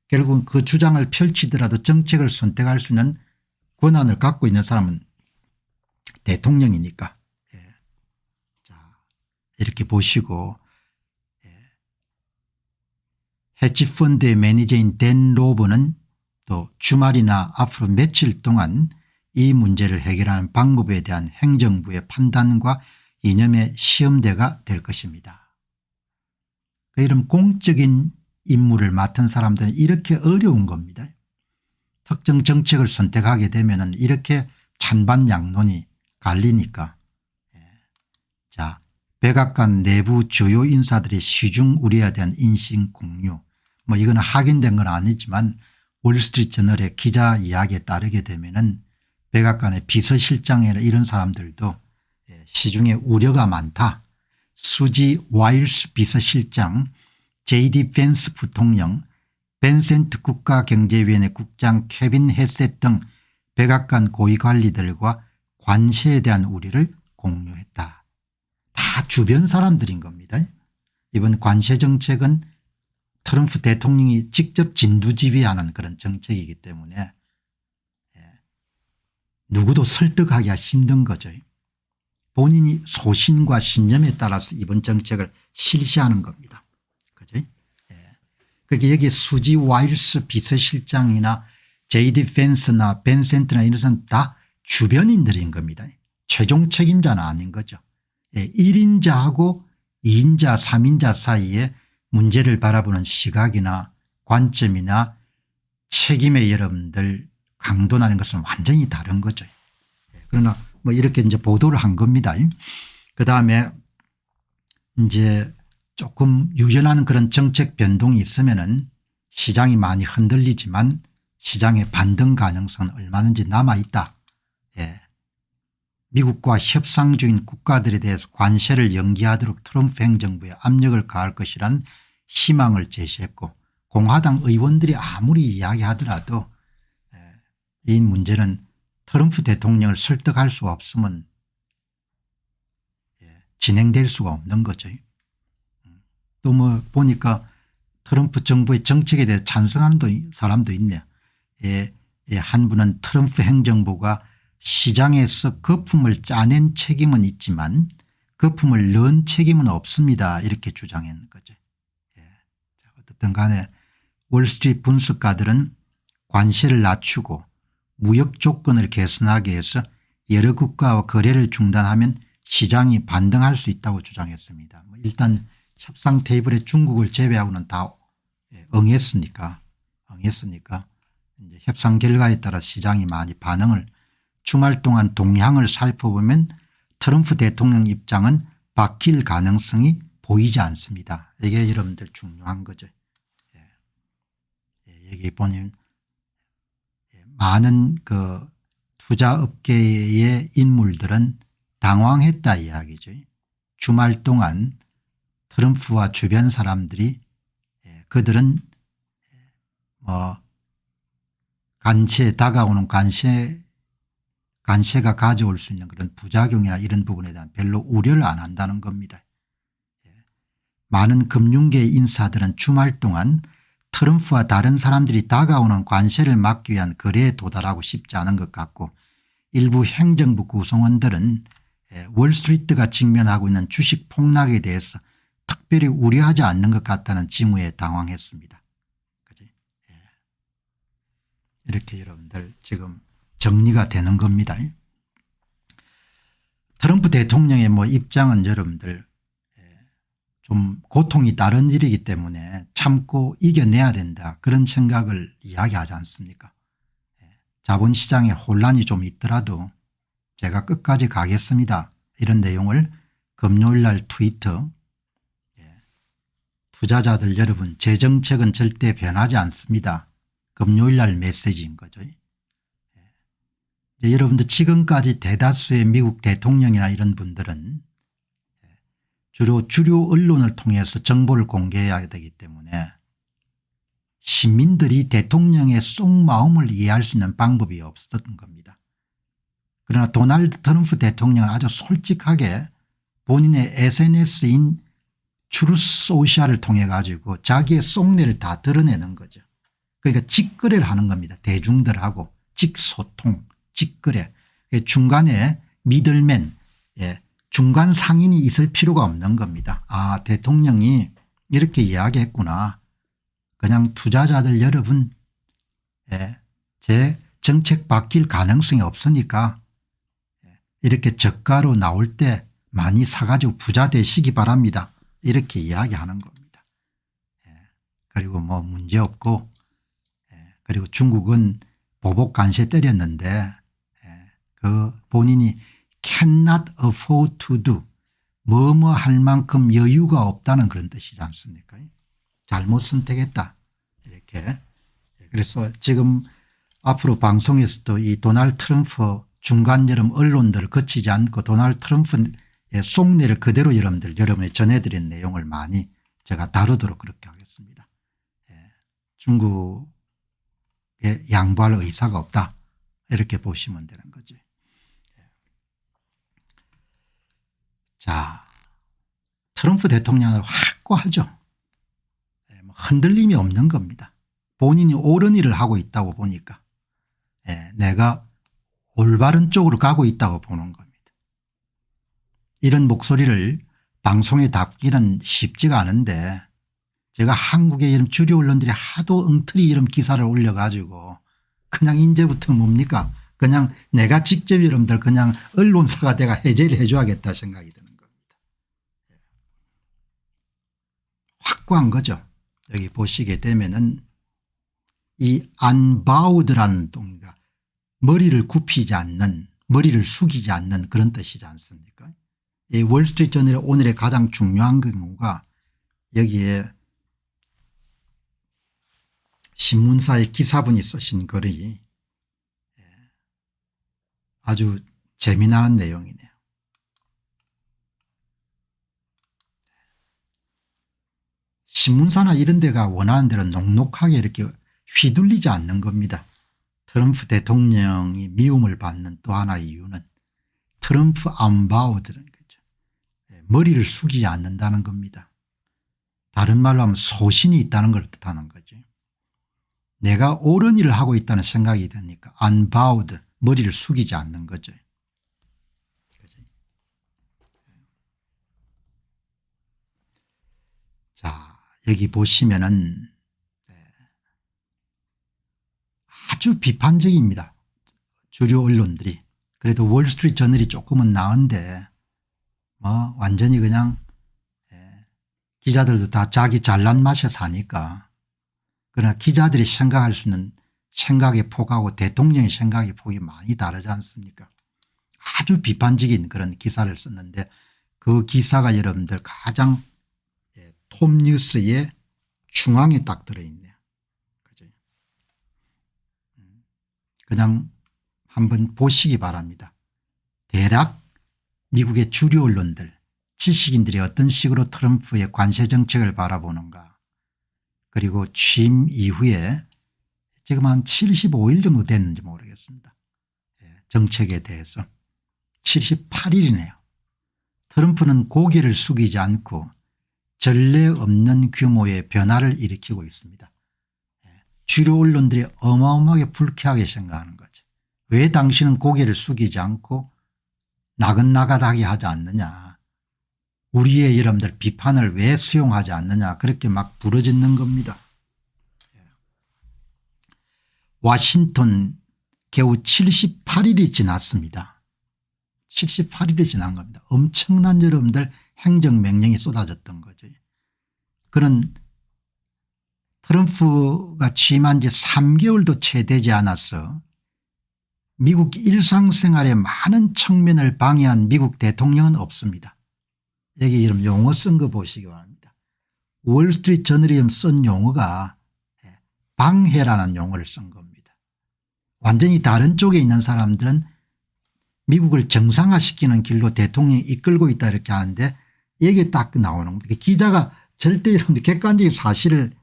결국은 그 주장을 펼치더라도 정책을 선택할 수 있는 권한을 갖고 있는 사람은 대통령이니까. 자, 이렇게 보시고 헤지펀드의 매니저인 댄 로버는 또 주말이나 앞으로 며칠 동안 이 문제를 해결하는 방법에 대한 행정부의 판단과 이념의 시험대가 될 것입니다. 이런 공적인 임무를 맡은 사람들은 이렇게 어려운 겁니다. 특정 정책을 선택하게 되면 이렇게 찬반양론이 갈리니까. 자, 백악관 내부 주요 인사들의 시중 우려에 대한 인식 공유, 뭐 이거는 확인된 건 아니지만 월스트리트저널의 기자 이야기에 따르게 되면은 백악관의 비서실장이나 이런 사람들도 시중에 우려가 많다. 수지 와일스 비서실장, JD 펜스 부통령, 벤센트 국가경제위원회 국장 케빈 헤셋 등 백악관 고위관리들과 관세에 대한 우려를 공유했다. 다 주변 사람들인 겁니다. 이번 관세 정책은 트럼프 대통령이 직접 진두지휘하는 그런 정책이기 때문에 누구도 설득하기가 힘든 거죠. 본인이 소신과 신념에 따라서 이번 정책을 실시하는 겁니다. 그죠? 그러니까 여기 수지 와일스 비서실장이나 제이디 펜스나 벤센트나 이런 사람 다 주변인들인 겁니다. 최종 책임자는 아닌 거죠. 1인자하고 2인자 3인자 사이에 문제를 바라보는 시각이나 관점이나 책임의 여러분들 강도나는 것은 완전히 다른 거죠. 그러나 뭐 이렇게 이제 보도를 한 겁니다. 그다음에 이제 조금 유연한 그런 정책 변동이 있으면은 시장이 많이 흔들리지만 시장의 반등 가능성은 얼마든지 남아 있다. 미국과 협상 중인 국가들에 대해서 관세를 연기하도록 트럼프 행정부에 압력을 가할 것이라는 희망을 제시했고 공화당 의원들이 아무리 이야기하더라도 이 문제는 트럼프 대통령을 설득할 수 없으면 진행될 수가 없는 거죠. 또 뭐 보니까 트럼프 정부의 정책에 대해 찬성하는 사람도 있네요. 한 분은 트럼프 행정부가 시장에서 거품을 짜낸 책임은 있지만 거품을 넣은 책임은 없습니다. 이렇게 주장한 거죠. 어떻든 간에 월스트리트 분석가들은 관세를 낮추고 무역 조건을 개선하기 위해서 여러 국가와 거래를 중단하면 시장이 반등할 수 있다고 주장했습니다. 일단 협상 테이블에 중국을 제외하고는 다 응했으니까 이제 협상 결과에 따라 시장이 많이 반응을 주말 동안 동향을 살펴보면 트럼프 대통령 입장은 바뀔 가능성이 보이지 않습니다. 이게 여러분들 중요한 거죠. 여기 보면 많은 그 투자업계의 인물들은 당황했다 이야기죠. 주말 동안 트럼프와 주변 사람들이 그들은 뭐 다가오는 관세가 가져올 수 있는 그런 부작용이나 이런 부분에 대한 별로 우려를 안 한다는 겁니다. 많은 금융계 인사들은 주말 동안 트럼프와 다른 사람들이 다가오는 관세를 막기 위한 거래에 도달하고 싶지 않은 것 같고 일부 행정부 구성원들은 월스트리트가 직면하고 있는 주식 폭락에 대해서 특별히 우려하지 않는 것 같다는 징후에 당황했습니다. 이렇게 여러분들 지금 정리가 되는 겁니다. 트럼프 대통령의 입장은 여러분들 좀 고통이 다른 일이기 때문에 참고 이겨내야 된다 그런 생각을 이야기하지 않습니까? 자본시장에 혼란이 좀 있더라도 제가 끝까지 가겠습니다 이런 내용을 금요일 날 트위터 투자자들 여러분 제 정책은 절대 변하지 않습니다. 금요일 날 메시지인 거죠. 여러분들 지금까지 대다수의 미국 대통령이나 이런 분들은 주로 주류 언론을 통해서 정보를 공개해야 되기 때문에 시민들이 대통령의 속마음을 이해할 수 있는 방법이 없었던 겁니다. 그러나 도널드 트럼프 대통령은 아주 솔직하게 본인의 SNS인 트루스 소셜을 통해 가지고 자기의 속내를 다 드러내는 거죠. 그러니까 직거래를 하는 겁니다. 대중들하고 직소통 직거래 중간에 미들맨 중간 상인이 있을 필요가 없는 겁니다. 아 대통령이 이렇게 이야기했구나. 그냥 투자자들 여러분 제 정책 바뀔 가능성이 없으니까 이렇게 저가로 나올 때 많이 사가지고 부자 되시기 바랍니다. 이렇게 이야기하는 겁니다. 그리고 문제없고 그리고 중국은 보복 관세 때렸는데 그 본인이 cannot afford to do 뭐뭐 할 만큼 여유가 없다는 그런 뜻이지 않습니까? 잘못 선택했다 이렇게. 그래서 지금 앞으로 방송에서도 이 도널드 트럼프 중간 여름 언론들을 거치지 않고 도널드 트럼프의 속내를 그대로 여러분에 전해드린 내용을 많이 제가 다루도록 그렇게 하겠습니다. 중국에 양보할 의사가 없다 이렇게 보시면 되는 거죠. 자, 트럼프 대통령은 확고하죠. 흔들림이 없는 겁니다. 본인이 옳은 일을 하고 있다고 보니까 내가 올바른 쪽으로 가고 있다고 보는 겁니다. 이런 목소리를 방송에 담기는 쉽지가 않은데 제가 한국의 이런 주류 언론들이 하도 엉터리 이런 기사를 올려가지고 그냥 이제부터 뭡니까 그냥 내가 직접 여러분들 그냥 언론사가 내가 해제를 해줘야겠다 생각이 드는 겁니다. 확고한 거죠. 여기 보시게 되면은 이 unbowed라는 동의가 머리를 굽히지 않는 머리를 숙이지 않는 그런 뜻이지 않습니까? 이 월스트리트 저널의 오늘의 가장 중요한 경우가 여기에 신문사의 기사분이 쓰신 글이 아주 재미난 내용이네요. 신문사나 이런 데가 원하는 대로 녹록하게 이렇게 휘둘리지 않는 겁니다. 트럼프 대통령이 미움을 받는 또 하나의 이유는 트럼프 unbowed라는 거죠. 머리를 숙이지 않는다는 겁니다. 다른 말로 하면 소신이 있다는 걸 뜻하는 거죠. 내가 옳은 일을 하고 있다는 생각이 드니까 unbowed 머리를 숙이지 않는 거죠. 자 여기 보시면은 아주 비판적입니다. 주류 언론들이. 그래도 월스트리트 저널이 조금은 나은데 완전히 그냥 기자들도 다 자기 잘난 맛에 사니까. 그러나 기자들이 생각할 수 있는 생각의 폭하고 대통령의 생각의 폭이 많이 다르지 않습니까? 아주 비판적인 그런 기사를 썼는데 그 기사가 여러분들 가장 톱뉴스의 중앙에 딱 들어있네요. 그죠? 그냥 한번 보시기 바랍니다. 대략 미국의 주류 언론들 지식인들이 어떤 식으로 트럼프의 관세 정책을 바라보는가 그리고 취임 이후에 지금 한 75일 정도 됐는지 모르겠습니다. 정책에 대해서 78일이네요. 트럼프는 고개를 숙이지 않고 전례 없는 규모의 변화를 일으키고 있습니다. 주류 언론들이 어마어마하게 불쾌하게 생각하는 거죠. 왜 당신은 고개를 숙이지 않고 나긋나긋하게 하지 않느냐. 우리의 여러분들 비판을 왜 수용하지 않느냐. 그렇게 막 부러짓는 겁니다. 워싱턴 겨우 78일이 지났습니다. 78일이 지난 겁니다. 엄청난 여러분들 행정명령이 쏟아졌던 거죠. 그런 트럼프가 취임한 지 3개월도 채 되지 않아서 미국 일상생활의 많은 측면을 방해한 미국 대통령은 없습니다. 여기 이런 용어 쓴 거 보시기 바랍니다. 월스트리트 저널이 쓴 용어가 방해라는 용어를 쓴 겁니다. 완전히 다른 쪽에 있는 사람들은 미국을 정상화시키는 길로 대통령이 이끌고 있다 이렇게 하는데 여기에 딱 나오는 겁니다. 기자가 절대 이런 객관적인 사실을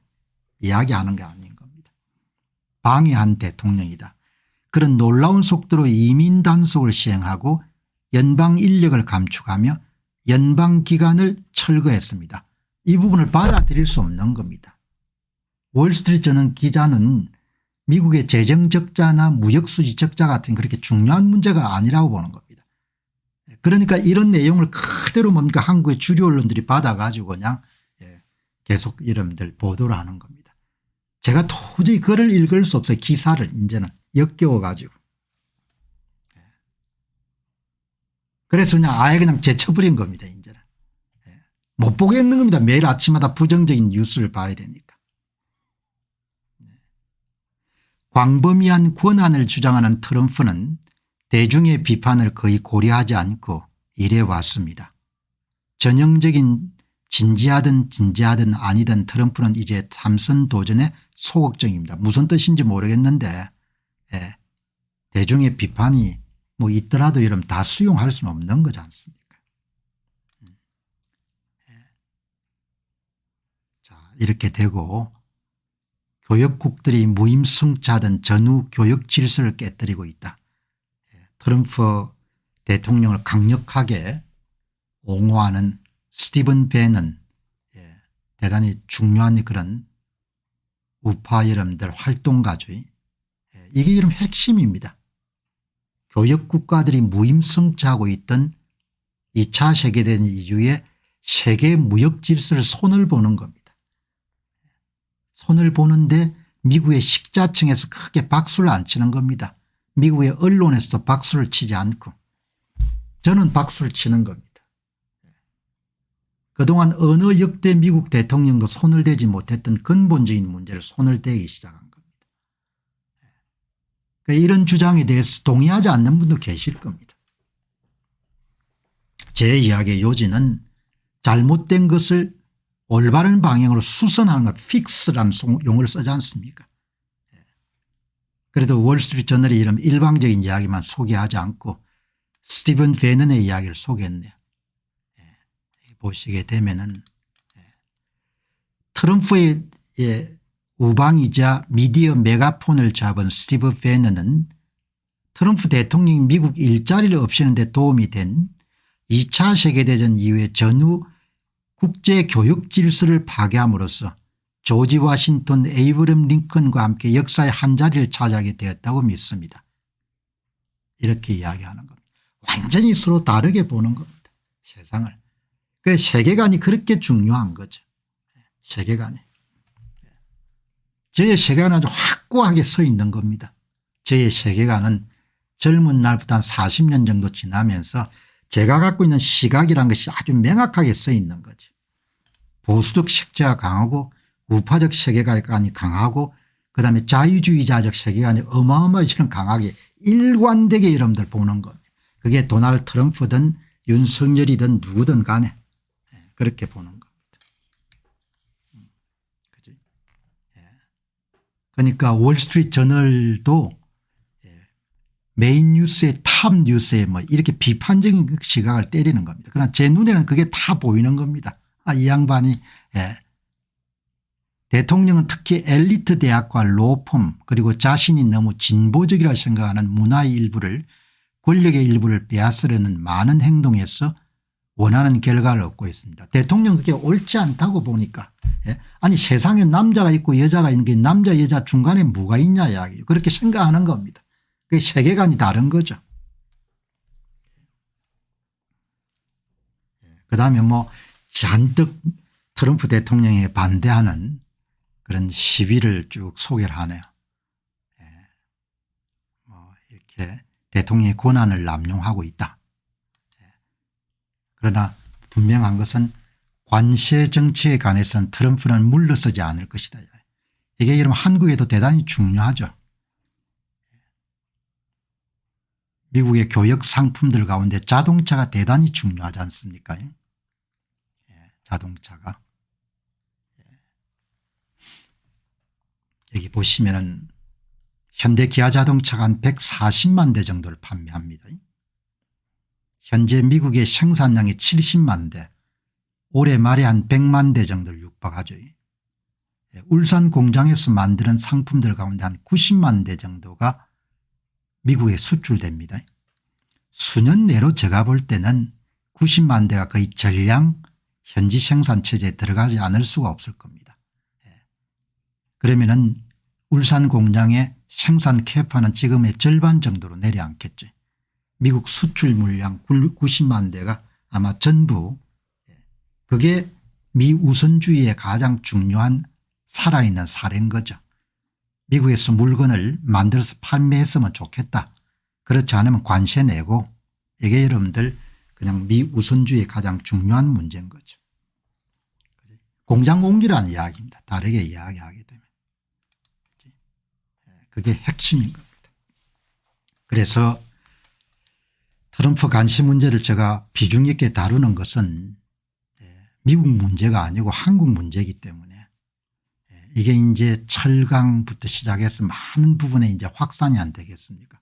이야기하는 게 아닌 겁니다. 방해한 대통령이다. 그런 놀라운 속도로 이민 단속을 시행하고 연방 인력을 감축하며 연방기관을 철거했습니다. 이 부분을 받아들일 수 없는 겁니다. 월스트리트 저널 기자는 미국의 재정 적자나 무역 수지 적자 같은 그렇게 중요한 문제가 아니라고 보는 겁니다. 그러니까 이런 내용을 그대로 뭔가 한국의 주류 언론들이 받아가지고 그냥 계속 여러분들 보도를 하는 겁니다. 제가 도저히 글을 읽을 수 없어요. 기사를 이제는 역겨워 가지고. 그래서 그냥 아예 그냥 제쳐버린 겁니다. 이제는. 못 보겠는 겁니다. 매일 아침마다 부정적인 뉴스를 봐야 되니까. 광범위한 권한을 주장하는 트럼프는 대중의 비판을 거의 고려하지 않고 일해왔습니다. 전형적인 진지하든 아니든 트럼프는 이제 삼선 도전에 소극적입니다. 무슨 뜻인지 모르겠는데 대중의 비판이 뭐 있더라도 여러분 다 수용할 수는 없는 거지 않습니까? 자, 이렇게 되고 교역국들이 무임승차하던 전후 교역 질서를 깨뜨리고 있다. 트럼프 대통령을 강력하게 옹호하는 스티븐 배넌 대단히 중요한 그런 우파 여러분들 활동가죠. 이게 여러분 핵심입니다. 교역국가들이 무임승차하고 있던 2차 세계대전 이후에 세계 무역 질서를 손을 보는 겁니다. 손을 보는데 미국의 식자층에서 크게 박수를 안 치는 겁니다. 미국의 언론에서도 박수를 치지 않고 저는 박수를 치는 겁니다. 그동안 어느 역대 미국 대통령도 손을 대지 못했던 근본적인 문제를 손을 대기 시작한 겁니다. 그러니까 이런 주장에 대해서 동의하지 않는 분도 계실 겁니다. 제 이야기의 요지는 잘못된 것을 올바른 방향으로 수선하는 것, 픽스라는 용어를 쓰지 않습니까? 그래도 월스트리트 저널이 이런 일방적인 이야기만 소개하지 않고 스티븐 배넌의 이야기를 소개했네요. 보시게 되면은 트럼프의 우방이자 미디어 메가폰을 잡은 스티븐 배넌은 트럼프 대통령이 미국 일자리를 없애는 데 도움이 된 2차 세계대전 이후에 전후 국제교육 질서를 파괴함으로써 조지 워싱턴 에이브럼 링컨과 함께 역사의 한자리를 차지하게 되었다고 믿습니다. 이렇게 이야기하는 겁니다. 완전히 서로 다르게 보는 겁니다. 세상을. 그래서 세계관이 그렇게 중요한 거죠. 세계관이. 저의 세계관은 아주 확고하게 서 있는 겁니다. 저의 세계관은 젊은 날부터 한 40년 정도 지나면서 제가 갖고 있는 시각이라는 것이 아주 명확하게 서 있는 거죠. 보수적 색채가 강하고 우파적 세계관이 강하고 그다음에 자유주의자적 세계관이 어마어마하게 강하게 일관되게 여러분들 보는 겁니다. 그게 도널드 트럼프든 윤석열이든 누구든 간에 그렇게 보는 겁니다. 그러니까 월스트리트 저널도 메인 뉴스의 탑 뉴스에 뭐 이렇게 비판적인 시각을 때리는 겁니다. 그러나 제 눈에는 그게 다 보이는 겁니다. 이 양반이 대통령은 특히 엘리트 대학과 로펌 그리고 자신이 너무 진보적이라 생각하는 문화의 일부를 권력의 일부를 빼앗으려는 많은 행동에서 원하는 결과를 얻고 있습니다. 대통령 그게 옳지 않다고 보니까 예? 아니 세상에 남자가 있고 여자가 있는 게 남자 여자 중간에 뭐가 있냐 이야기 그렇게 생각하는 겁니다. 그게 세계관이 다른 거죠. 그다음에 뭐 잔뜩 트럼프 대통령에 반대하는 그런 시위를 쭉 소개를 하네요. 예. 뭐 이렇게 대통령의 권한을 남용하고 있다. 예. 그러나 분명한 것은 관세 정치에 관해서는 트럼프는 물러서지 않을 것이다. 이게 여러분 한국에도 대단히 중요하죠. 미국의 교역 상품들 가운데 자동차가 대단히 중요하지 않습니까? 자동차가. 여기 보시면은 현대 기아 자동차가 한 140만 대 정도를 판매합니다. 현재 미국의 생산량이 70만 대, 올해 말에 한 100만 대 정도를 육박하죠. 울산 공장에서 만드는 상품들 가운데 한 90만 대 정도가 미국에 수출됩니다. 수년 내로 제가 볼 때는 90만 대가 거의 전량 현지 생산 체제에 들어가지 않을 수가 없을 겁니다. 그러면은 울산 공장의 생산 캐파는 지금의 절반 정도로 내려앉겠죠. 미국 수출 물량 90만 대가 아마 전부 그게 미 우선주의의 가장 중요한 살아있는 사례인 거죠. 미국에서 물건을 만들어서 판매했으면 좋겠다. 그렇지 않으면 관세 내고 이게 여러분들 그냥 미 우선주의의 가장 중요한 문제인 거죠. 공장 옮기라는 이야기입니다. 다르게 이야기하게 되면. 그게 핵심인 겁니다. 그래서 트럼프 관세 문제를 제가 비중 있게 다루는 것은 미국 문제가 아니고 한국 문제이기 때문에 이게 이제 철강부터 시작해서 많은 부분에 이제 확산이 안 되겠습니까?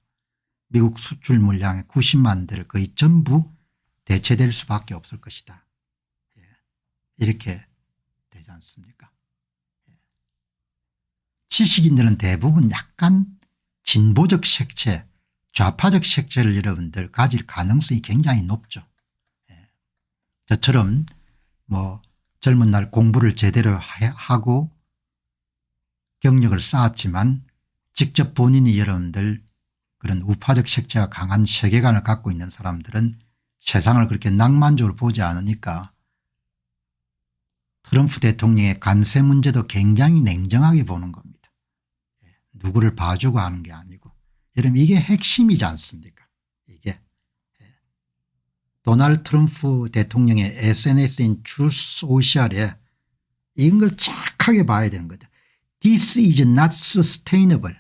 미국 수출 물량의 90만 대를 거의 전부 대체될 수밖에 없을 것이다. 이렇게 되지 않습니까? 지식인들은 대부분 약간 진보적 색채, 좌파적 색채를 여러분들 가질 가능성이 굉장히 높죠. 저처럼 뭐 젊은 날 공부를 제대로 하고 경력을 쌓았지만 직접 본인이 여러분들 그런 우파적 색채가 강한 세계관을 갖고 있는 사람들은 세상을 그렇게 낭만적으로 보지 않으니까 트럼프 대통령의 관세 문제도 굉장히 냉정하게 보는 겁니다. 누구를 봐주고 하는 게 아니고. 여러분 이게 핵심이지 않습니까? 이게. 도널드 트럼프 대통령의 SNS인 트루스 소셜에 이런 걸 착하게 봐야 되는 거죠. This is not sustainable.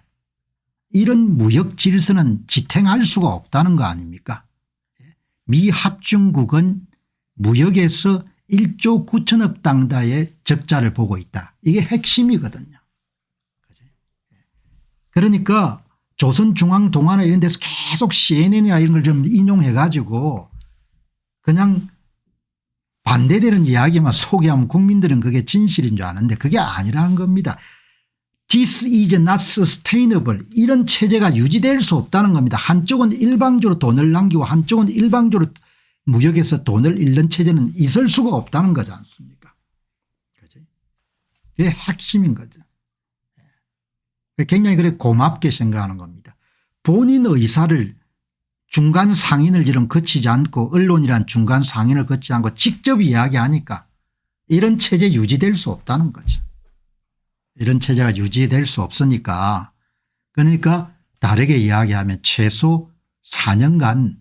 이런 무역 질서는 지탱할 수가 없다는 거 아닙니까? 미 합중국은 무역에서 1조 9천억 달러의 적자를 보고 있다. 이게 핵심이거든요. 그러니까 조선중앙동아나 이런 데서 계속 CNN이나 이런 걸 좀 인용해 가지고 그냥 반대되는 이야기만 소개하면 국민들은 그게 진실인 줄 아는데 그게 아니라는 겁니다. This is not sustainable. 이런 체제가 유지될 수 없다는 겁니다. 한쪽은 일방적으로 돈을 남기고 한쪽은 일방적으로 무역에서 돈을 잃는 체제는 있을 수가 없다는 거지 않습니까? 그게 핵심인 거죠. 굉장히 그래 고맙게 생각하는 겁니다. 본인 의사를 중간 상인을 이런 거치지 않고 언론이란 중간 상인을 거치지 않고 직접 이야기하니까 이런 체제 유지될 수 없다는 거죠. 이런 체제가 유지될 수 없으니까 그러니까 다르게 이야기하면 최소 4년간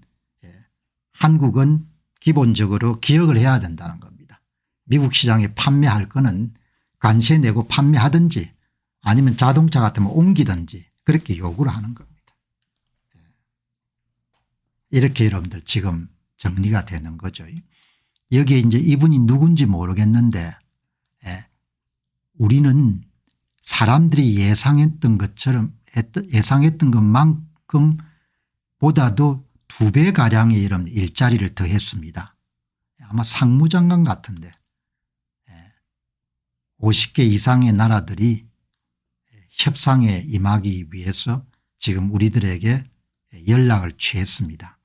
한국은 기본적으로 기억을 해야 된다는 겁니다. 미국 시장에 판매할 거는 관세 내고 판매하든지 아니면 자동차 같으면 옮기든지 그렇게 요구를 하는 겁니다. 이렇게 여러분들 지금 정리가 되는 거죠. 여기에 이제 이분이 누군지 모르겠는데 우리는 사람들이 예상했던 것처럼 예상했던 것만큼 보다도 2배가량의 이런 일자리를 더했습니다. 아마 상무장관 같은데 50개 이상의 나라들이 협상에 임하기 위해서 지금 우리들에게 연락을 취했습니다.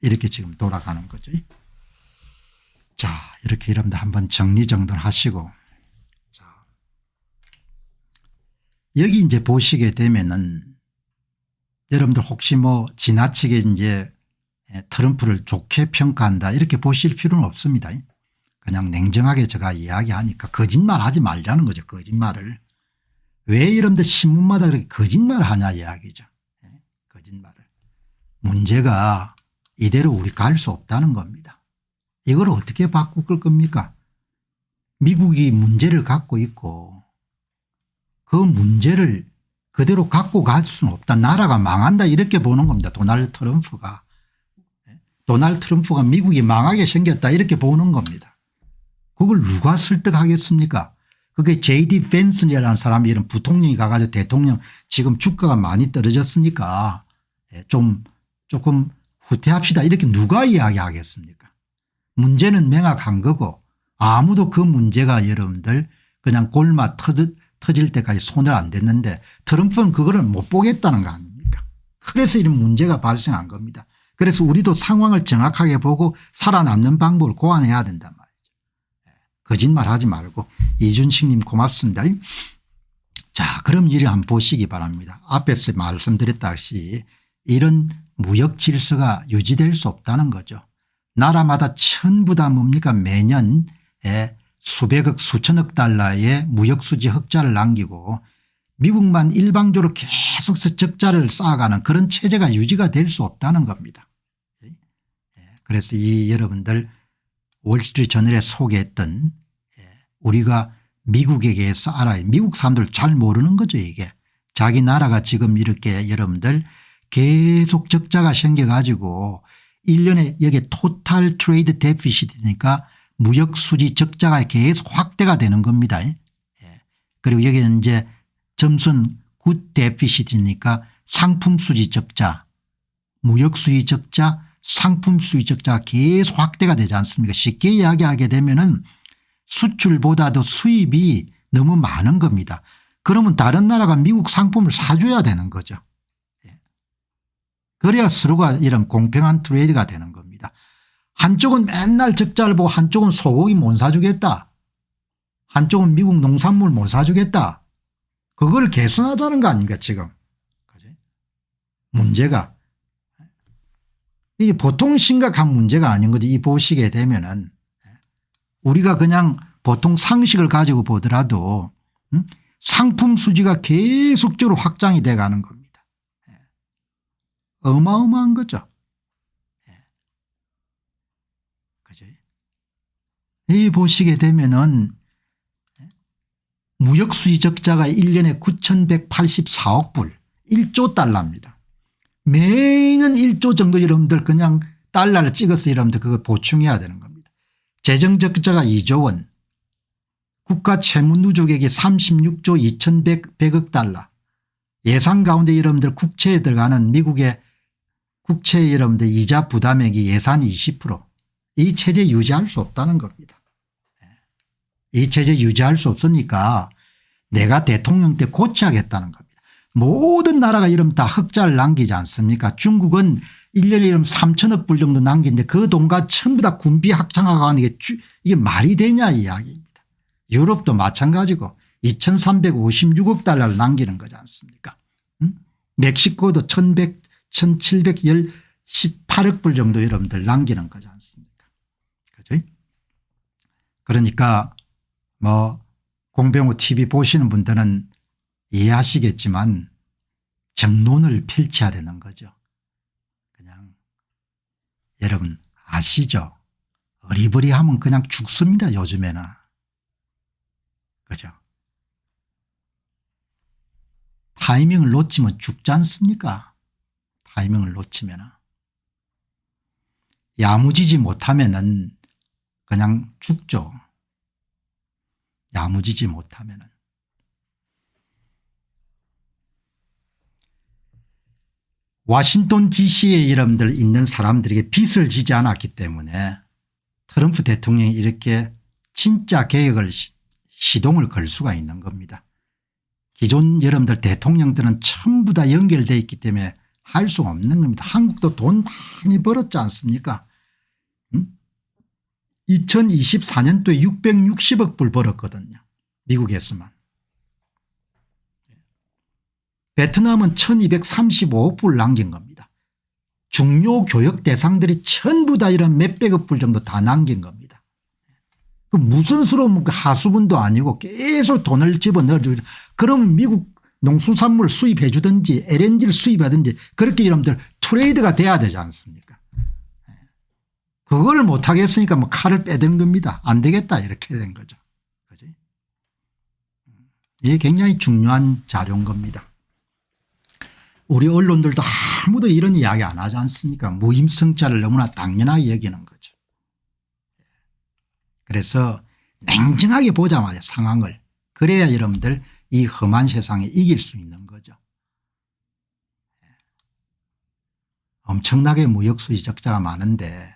이렇게 지금 돌아가는 거죠. 자, 이렇게 여러분들 한번 정리정돈하시고, 자, 여기 이제 보시게 되면은 여러분들 혹시 뭐 지나치게 이제 트럼프를 좋게 평가한다 이렇게 보실 필요는 없습니다. 그냥 냉정하게 제가 이야기하니까 거짓말 하지 말자는 거죠. 거짓말을. 왜 여러분들 신문마다 그렇게 거짓말을 하냐 이야기죠. 거짓말을. 문제가 이대로 우리 갈 수 없다는 겁니다. 이걸 어떻게 바꿀 겁니까? 미국이 문제를 갖고 있고 그 문제를 그대로 갖고 갈 수는 없다. 나라가 망한다 이렇게 보는 겁니다. 도널드 트럼프가. 도널드 트럼프가 미국이 망하게 생겼다 이렇게 보는 겁니다. 그걸 누가 설득하겠습니까? 그게 J.D. 펜슨이라는 사람이 이런 부통령이 가가지고 대통령 지금 주가가 많이 떨어졌으니까 조금 후퇴합시다 이렇게 누가 이야기하겠습니까? 문제는 명확한 거고 아무도 그 문제가 여러분들 그냥 골마 터질 때까지 손을 안 댔는데 트럼프는 그거를 못 보겠다는 거 아닙니까? 그래서 이런 문제가 발생한 겁니다. 그래서 우리도 상황을 정확하게 보고 살아남는 방법을 고안해야 된단 말이죠. 거짓말하지 말고. 이준식님 고맙습니다. 자, 그럼 이를 한번 보시기 바랍니다. 앞에서 말씀드렸다시피 이런 무역 질서가 유지될 수 없다는 거죠. 나라마다 전부 다 뭡니까 매년 수백억 수천억 달러의 무역수지 흑자를 남기고 미국만 일방적으로 계속 적자를 쌓아가는 그런 체제가 유지가 될 수 없다는 겁니다. 그래서 이 여러분들 월스트리트 저널에 소개했던 우리가 미국에게서 알아야 미국 사람들 잘 모르는 거죠. 이게 자기 나라가 지금 이렇게 여러분들 계속 적자가 생겨가지고 1년에 여기 토탈 트레이드 데피시트니까 무역수지 적자가 계속 확대가 되는 겁니다. 그리고 여기는 이제 점수는 굿 데피시트니까 상품수지 적자 무역수지 적자 상품수지 적자가 계속 확대가 되지 않습니까? 쉽게 이야기하게 되면은 수출보다도 수입이 너무 많은 겁니다. 그러면 다른 나라가 미국 상품을 사줘야 되는 거죠. 그래야 서로가 이런 공평한 트레이드가 되는 겁니다. 한쪽은 맨날 적자를 보고 한쪽은 소고기 못 사주겠다. 한쪽은 미국 농산물 못 사주겠다. 그걸 개선하자는 거 아닙니까 지금. 문제가. 이게 보통 심각한 문제가 아닌 거죠. 이 보시게 되면은 우리가 그냥 보통 상식을 가지고 보더라도 상품 수지가 계속적으로 확장이 돼 가는 겁니다. 어마어마한 거죠. 그죠? 이 보시게 되면은 무역수지 적자가 1년에 9,184억 불 1조 달러입니다. 매년 1조 정도 여러분들 그냥 달러를 찍어서 여러분들 그거 보충해야 되는 겁니다. 재정적자가 2조 원 국가 채무누적액이 36조 2,100억 달러 예산 가운데 여러분들 국채에 들어가는 미국의 국채 여러분들 이자 부담액이 예산 20% 이 체제 유지할 수 없다는 겁니다. 이 체제 유지할 수 없으니까 내가 대통령 때 고쳐야겠다는 겁니다. 모든 나라가 이러면 다 흑자를 남기지 않습니까? 중국은 1년에 이러면 3천억 불 정도 남기는데 그 돈과 전부 다 군비 확장하고 하는 게 이게 말이 되냐 이야기입니다. 유럽도 마찬가지고 2356억 달러를 남기는 거지 않습니까? 멕시코도 1718억 불 정도 여러분들 남기는 거지 않습니까? 그죠? 그러니까 뭐 공병호 TV 보시는 분들은 이해하시겠지만 정론을 펼쳐야 되는 거죠. 그냥 여러분 아시죠? 어리버리하면 그냥 죽습니다. 요즘에는. 그죠? 타이밍을 놓치면 죽지 않습니까? 타이밍을 놓치면. 야무지지 못하면은 그냥 죽죠. 야무지지 못하면은. 워싱턴 DC에 여러분들 있는 사람들에게 빚을 지지 않았기 때문에 트럼프 대통령이 이렇게 진짜 개혁을 시동을 걸 수가 있는 겁니다. 기존 여러분들 대통령들은 전부 다 연결되어 있기 때문에 할 수가 없는 겁니다. 한국도 돈 많이 벌었지 않습니까? 2024년도에 660억 불 벌었거든요. 미국에서만. 베트남은 1235억 불 남긴 겁니다. 중요 교역 대상들이 전부 다 이런 몇백억 불 정도 다 남긴 겁니다. 그 무슨 수로 하수분도 아니고 계속 돈을 집어넣어. 그럼 미국 농수산물 수입해 주든지 LNG를 수입하든지 그렇게 여러분들 트레이드가 돼야 되지 않습니까? 그걸 못하겠으니까 뭐 칼을 빼든 겁니다. 안 되겠다 이렇게 된 거죠. 그지? 이게 굉장히 중요한 자료인 겁니다. 우리 언론들도 아무도 이런 이야기 안 하지 않습니까? 무임승차를 너무나 당연하게 여기는 거죠. 그래서 냉정하게 보자마자 상황을 그래야 여러분들 이 험한 세상에 이길 수 있는 거죠. 엄청나게 무역수지 적자가 많은데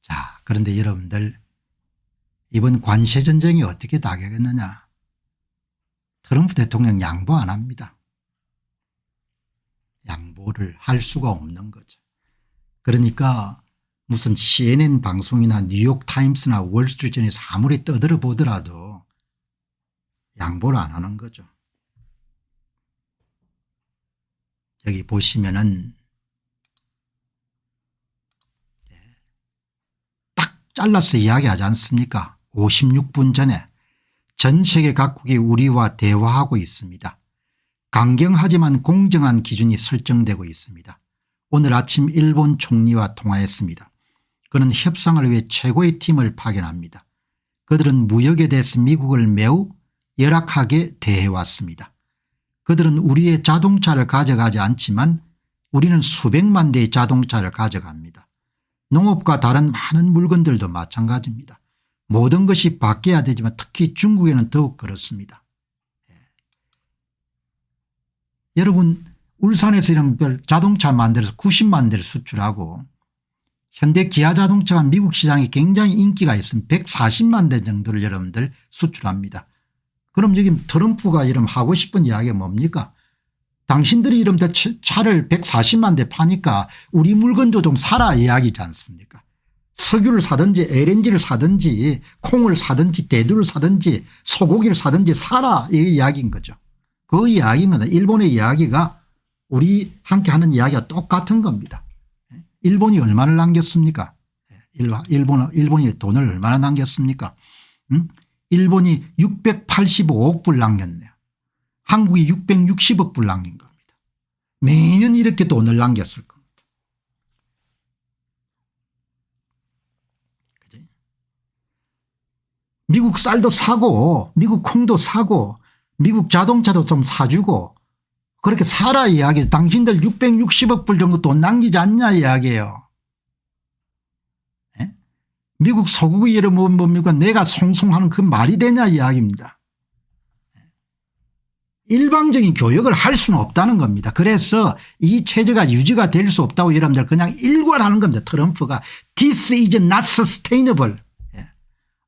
자 그런데 여러분들 이번 관세전쟁이 어떻게 나겠느냐. 트럼프 대통령 양보 안 합니다. 양보를 할 수가 없는 거죠. 그러니까 무슨 CNN 방송이나 뉴욕타임스나 월스트리트저널에서 아무리 떠들어 보더라도 양보를 안 하는 거죠. 여기 보시면은 딱 잘라서 이야기하지 않습니까? 56분 전에 전 세계 각국이 우리와 대화하고 있습니다. 강경하지만 공정한 기준이 설정되고 있습니다. 오늘 아침 일본 총리와 통화했습니다. 그는 협상을 위해 최고의 팀을 파견합니다. 그들은 무역에 대해서 미국을 매우 열악하게 대해왔습니다. 그들은 우리의 자동차를 가져가지 않지만 우리는 수백만 대의 자동차를 가져갑니다. 농업과 다른 많은 물건들도 마찬가지입니다. 모든 것이 바뀌어야 되지만 특히 중국에는 더욱 그렇습니다. 여러분 울산에서 이런 자동차 만들어서 90만 대를 수출하고 현대 기아 자동차가 미국 시장에 굉장히 인기가 있으면 140만 대 정도를 여러분들 수출합니다. 그럼 여기 트럼프가 이런 하고 싶은 이야기가 뭡니까? 당신들이 이런 차를 140만 대 파니까 우리 물건도 좀 사라 이야기지 않습니까? 석유를 사든지 LNG를 사든지 콩을 사든지 대두를 사든지 소고기를 사든지 사라 이 이야기인 거죠. 그 이야기는 일본의 이야기가 우리 함께 하는 이야기가 똑같은 겁니다. 일본이 얼마나 남겼습니까? 일본이 돈을 얼마나 남겼습니까? 일본이 685억 불 남겼네요. 한국이 660억 불 남긴 겁니다. 매년 이렇게 돈을 남겼을 겁니다. 그치? 미국 쌀도 사고 미국 콩도 사고 미국 자동차도 좀 사주고 그렇게 사라 이야기. 당신들 660억 불 정도 돈 남기지 않냐 이야기예요. 네? 미국 소고기 이름 뭡니까? 내가 송송하는 그 말이 되냐 이야기입니다. 일방적인 교역을 할 수는 없다는 겁니다. 그래서 이 체제가 유지가 될 수 없다고 여러분들 그냥 일관하는 겁니다. 트럼프가 This is not sustainable.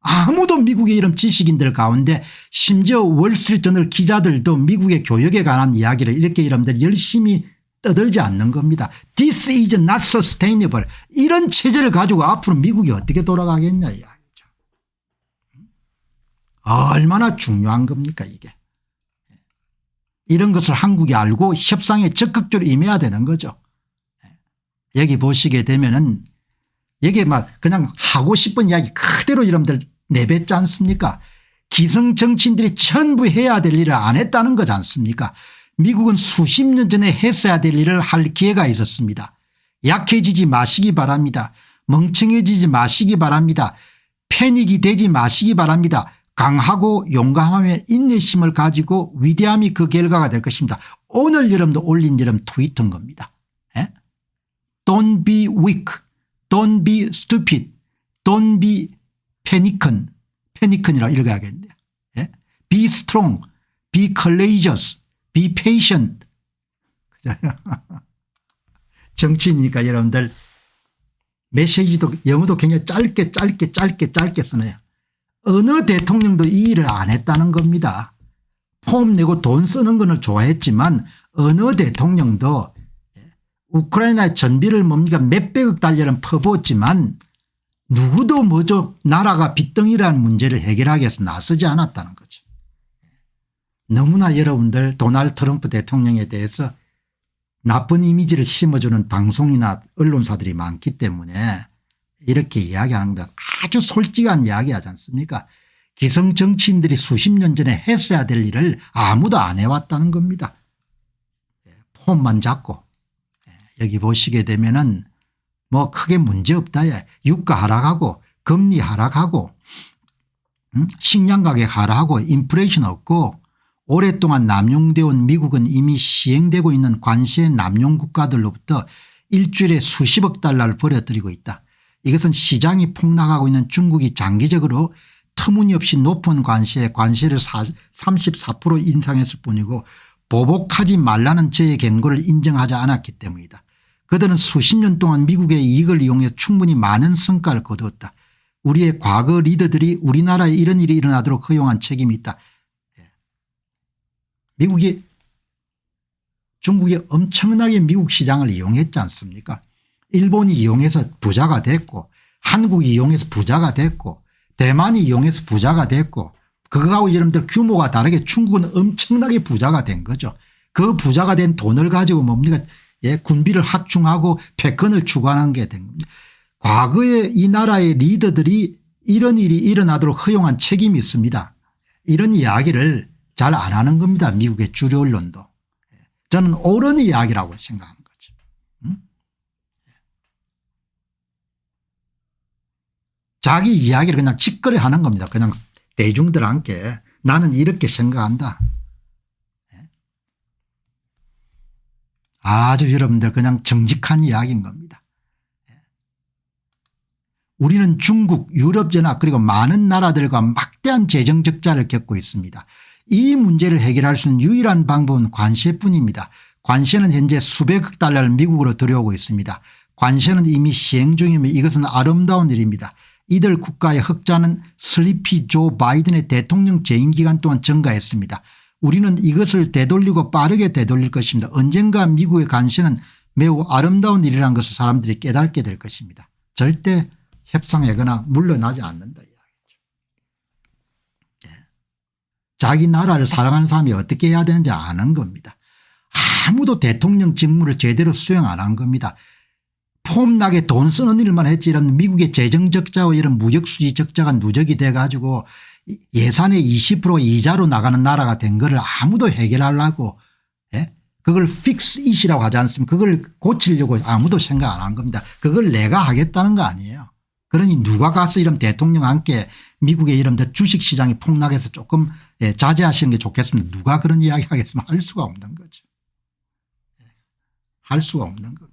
아무도 미국의 이런 지식인들 가운데 심지어 월스트리트저널 기자들도 미국의 교역에 관한 이야기를 이렇게 여러분들 열심히 떠들지 않는 겁니다. This is not sustainable. 이런 체제를 가지고 앞으로 미국이 어떻게 돌아가겠냐 이야기죠. 얼마나 중요한 겁니까 이게. 이런 것을 한국이 알고 협상에 적극적으로 임해야 되는 거죠. 여기 보시게 되면은 여기에 막 그냥 하고 싶은 이야기 그대로 여러분들 내뱉지 않습니까? 기성 정치인들이 전부 해야 될 일을 안 했다는 거지 않습니까? 미국은 수십 년 전에 했어야 될 일을 할 기회가 있었습니다. 약해지지 마시기 바랍니다. 멍청해지지 마시기 바랍니다. 패닉이 되지 마시기 바랍니다. 강하고 용감함의 인내심을 가지고 위대함이 그 결과가 될 것입니다. 오늘 여러분도 올린 여러분 트위터인 겁니다. 에? Don't be weak. Don't be stupid. Don't be 패니컨이라고 읽어야겠네요. 예? Be strong. Be courageous. Be patient. 정치인이니까 여러분들 메시지도 영어도 굉장히 짧게 쓰네요. 어느 대통령도 이 일을 안 했다는 겁니다. 폼 내고 돈 쓰는 걸 좋아했지만 어느 대통령도 우크라이나의 전비를 뭡니까 몇백억 달러는 퍼부었지만 누구도 뭐죠 나라가 빚덩이라는 문제를 해결하기 위해서 나서지 않았다는 거죠. 너무나 여러분들 도널드 트럼프 대통령에 대해서 나쁜 이미지를 심어주는 방송이나 언론사들이 많기 때문에 이렇게 이야기하는 겁니다. 아주 솔직한 이야기 하지 않습니까? 기성 정치인들이 수십 년 전에 했어야 될 일을 아무도 안 해왔다는 겁니다. 폼만 잡고 여기 보시게 되면은 뭐 크게 문제 없다. 유가 하락하고 금리 하락하고 식량 가격 하락하고 인플레이션 없고 오랫동안 남용되어 온 미국은 이미 시행되고 있는 관세 남용 국가들로부터 일주일에 수십억 달러를 벌어들이고 있다. 이것은 시장이 폭락하고 있는 중국이 장기적으로 터무니없이 높은 관세를 34% 인상했을 뿐이고 보복하지 말라는 저의 경고를 인정하지 않았기 때문이다. 그들은 수십 년 동안 미국의 이익을 이용해 충분히 많은 성과를 거두었다. 우리의 과거 리더들이 우리나라에 이런 일이 일어나도록 허용한 책임이 있다. 미국이 중국이 엄청나게 미국 시장을 이용했지 않습니까? 일본이 이용해서 부자가 됐고 한국이 이용해서 부자가 됐고 대만이 이용해서 부자가 됐고 그거하고 여러분들 규모가 다르게 중국은 엄청나게 부자가 된 거죠. 그 부자가 된 돈을 가지고 뭡니까 군비를 확충하고 패권을 추구하는 게 된 겁니다. 과거에 이 나라의 리더들이 이런 일이 일어나도록 허용한 책임이 있습니다. 이런 이야기를 잘 안 하는 겁니다. 미국의 주류 언론도. 저는 옳은 이야기라고 생각하는 거죠. 자기 이야기를 그냥 짓거리 하는 겁니다. 그냥 대중들한테 나는 이렇게 생각한다. 아주 여러분들 그냥 정직한 이야기인 겁니다. 우리는 중국, 유럽연합 그리고 많은 나라들과 막대한 재정 적자를 겪고 있습니다. 이 문제를 해결할 수 있는 유일한 방법은 관세뿐입니다. 관세는 현재 수백억 달러를 미국으로 들여오고 있습니다. 관세는 이미 시행 중이며 이것은 아름다운 일입니다. 이들 국가의 흑자는 슬리피 조 바이든의 대통령 재임 기간 동안 증가했습니다. 우리는 이것을 되돌리고 빠르게 되돌릴 것입니다. 언젠가 미국의 관세는 매우 아름다운 일이라는 것을 사람들이 깨닫게 될 것입니다. 절대 협상하거나 물러나지 않는다. 자기 나라를 사랑하는 사람이 어떻게 해야 되는지 아는 겁니다. 아무도 대통령 직무를 제대로 수행 안 한 겁니다. 폼나게 돈 쓰는 일만 했지 이런 미국의 재정 적자와 이런 무역수지 적자가 누적이 돼 가지고 예산의 20% 이자로 나가는 나라가 된 거를 아무도 해결하려고 그걸 fix it이라고 하지 않습니까? 그걸 고치려고 아무도 생각 안 한 겁니다. 그걸 내가 하겠다는 거 아니에요. 그러니 누가 가서 이런 대통령 함께 미국의 이런 주식시장이 폭락해서 조금 자제하시는 게 좋겠습니다. 누가 그런 이야기 하겠으면 할 수가 없는 거죠. 할 수가 없는 겁니다.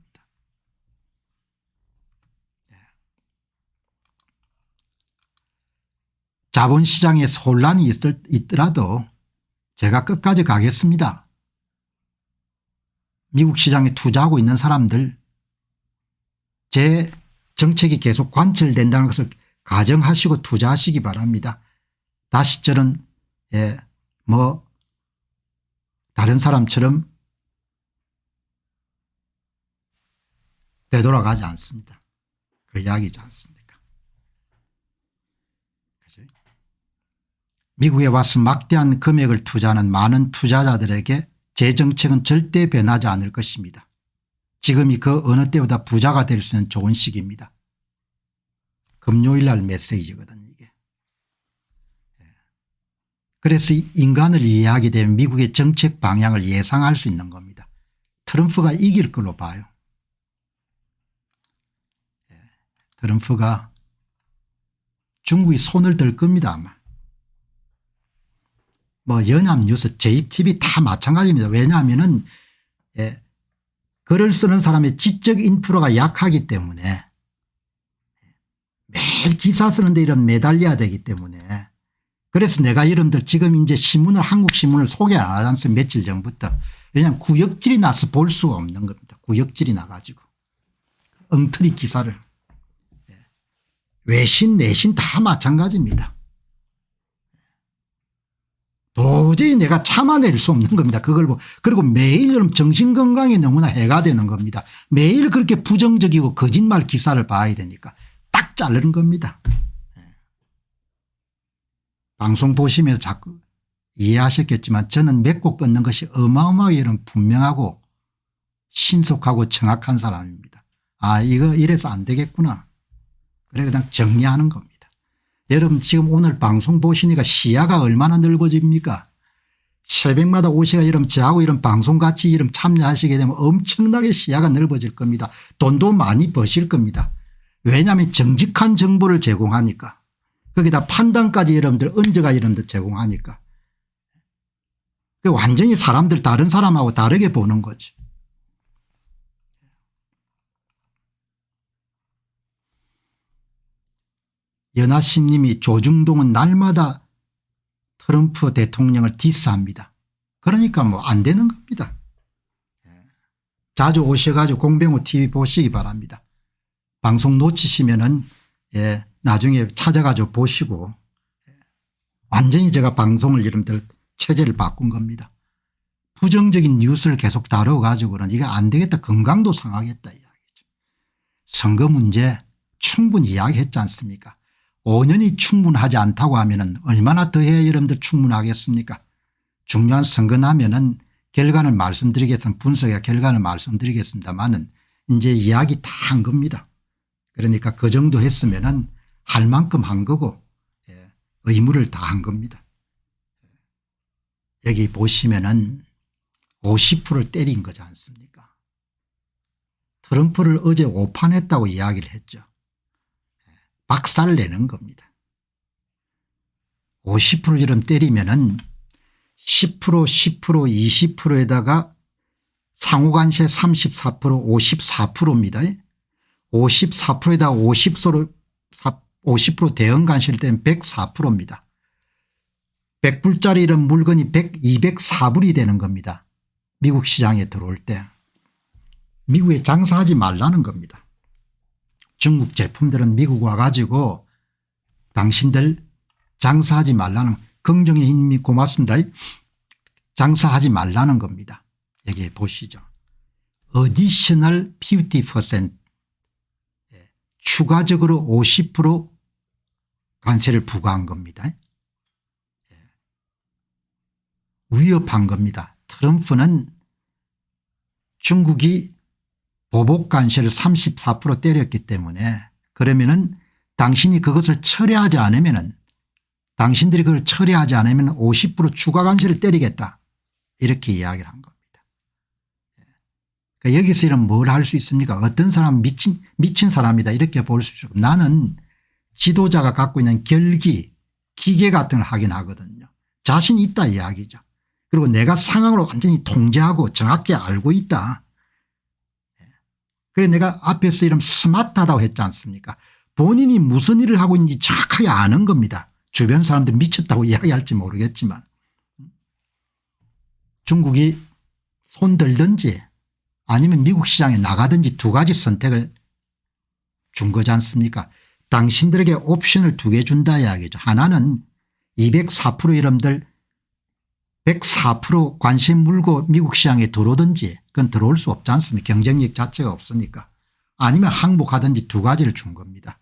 자본시장에서 혼란이 있더라도 제가 끝까지 가겠습니다. 미국 시장에 투자하고 있는 사람들 제 정책이 계속 관철된다는 것을 가정하시고 투자하시기 바랍니다. 다시 저는 다른 사람처럼 되돌아가지 않습니다. 그 이야기지 않습니까? 그죠? 미국에 와서 막대한 금액을 투자하는 많은 투자자들에게 제 정책은 절대 변하지 않을 것입니다. 지금이 그 어느 때보다 부자가 될 수 있는 좋은 시기입니다. 금요일 날 메시지거든요. 이게. 그래서 인간을 이해하게 되면 미국의 정책 방향을 예상할 수 있는 겁니다. 트럼프가 이길 걸로 봐요. 트럼프가 중국이 손을 들 겁니다. 아마. 뭐 연합뉴스 JTB 다 마찬가지입니다. 왜냐하면은 글을 쓰는 사람의 지적 인프라가 약하기 때문에 매일 기사 쓰는데 이런 매달려야 되기 때문에 그래서 내가 여러분들 지금 이제 신문을 한국 신문을 소개 안 하지 않습니까? 며칠 전부터. 왜냐하면 구역질이 나서 볼 수가 없는 겁니다. 구역질이 나가지고 엉터리 기사를. 외신 내신 다 마찬가지입니다. 도저히 내가 참아낼 수 없는 겁니다. 그걸 그리고 매일 정신건강에 너무나 해가 되는 겁니다. 매일 그렇게 부정적이고 거짓말 기사를 봐야 되니까 딱 자르는 겁니다. 방송 보시면서 자꾸 이해하셨겠지만 저는 맺고 끊는 것이 어마어마하게 분명하고 신속하고 정확한 사람입니다. 아, 이거 이래서 안 되겠구나. 그래 그냥 정리하는 겁니다. 여러분 지금 오늘 방송 보시니까 시야가 얼마나 넓어집니까? 새벽마다 오시가 이런 저하고 이런 방송 같이 이런 참여하시게 되면 엄청나게 시야가 넓어질 겁니다. 돈도 많이 버실 겁니다. 왜냐하면 정직한 정보를 제공하니까. 거기다 판단까지 여러분들 언제가 여러분들 제공하니까. 완전히 사람들 다른 사람하고 다르게 보는 거죠. 연하신 님이 조중동은 날마다 트럼프 대통령을 디스합니다. 그러니까 뭐 안 되는 겁니다. 자주 오셔가지고 공병호 TV 보시기 바랍니다. 방송 놓치시면은 나중에 찾아가지고 보시고 완전히 제가 방송을 여러분들 체제를 바꾼 겁니다. 부정적인 뉴스를 계속 다뤄가지고는 이게 안 되겠다. 건강도 상하겠다 이야기죠. 선거 문제 충분히 이야기했지 않습니까? 5년이 충분하지 않다고 하면은 얼마나 더 해야 여러분들 충분하겠습니까? 중요한 선거 나면은 결과를 말씀드리겠습니다. 분석의 결과를 말씀드리겠습니다만은 이제 이야기 다 한 겁니다. 그러니까 그 정도 했으면은 할 만큼 한 거고 의무를 다 한 겁니다. 여기 보시면은 50%를 때린 거지 않습니까? 트럼프를 어제 오판했다고 이야기를 했죠. 박살 내는 겁니다. 50% 이름 때리면은 10% 10% 20%에다가 상호관세 34% 54%입니다. 54%에다가 50% 대응관세를 떼면 104%입니다. 100불짜리 이런 물건이 204불이 되는 겁니다. 미국 시장에 들어올 때. 미국에 장사하지 말라는 겁니다. 중국 제품들은 미국 와가지고 당신들 장사하지 말라는, 긍정의 힘이 고맙습니다. 장사하지 말라는 겁니다. 여기 보시죠. additional 50% 추가적으로 50% 관세를 부과한 겁니다. 위협한 겁니다. 트럼프는 중국이 보복 관세를 34% 때렸기 때문에 그러면은 당신이 그것을 처리하지 않으면은, 당신들이 그걸 처리하지 않으면 50% 추가 관세를 때리겠다 이렇게 이야기를 한 겁니다. 그러니까 여기서 이런 뭘 할 수 있습니까? 어떤 사람은 미친 사람이다 이렇게 볼 수 있고, 나는 지도자가 갖고 있는 결기 기계 같은 걸 하긴 하거든요. 자신이 있다 이야기죠. 그리고 내가 상황을 완전히 통제하고 정확히 알고 있다. 그래서 내가 앞에서 이런 스마트하다고 했지 않습니까? 본인이 무슨 일을 하고 있는지 정확하게 아는 겁니다. 주변 사람들 미쳤다고 이야기할지 모르겠지만 중국이 손들든지 아니면 미국 시장에 나가든지 두 가지 선택을 준 거지 않습니까? 당신들에게 옵션을 두 개 준다 이야기죠. 하나는 204% 이름들 104% 관심 물고 미국 시장에 들어오든지 그건 들어올 수 없지 않습니까? 경쟁력 자체가 없으니까. 아니면 항복하든지 두 가지를 준 겁니다.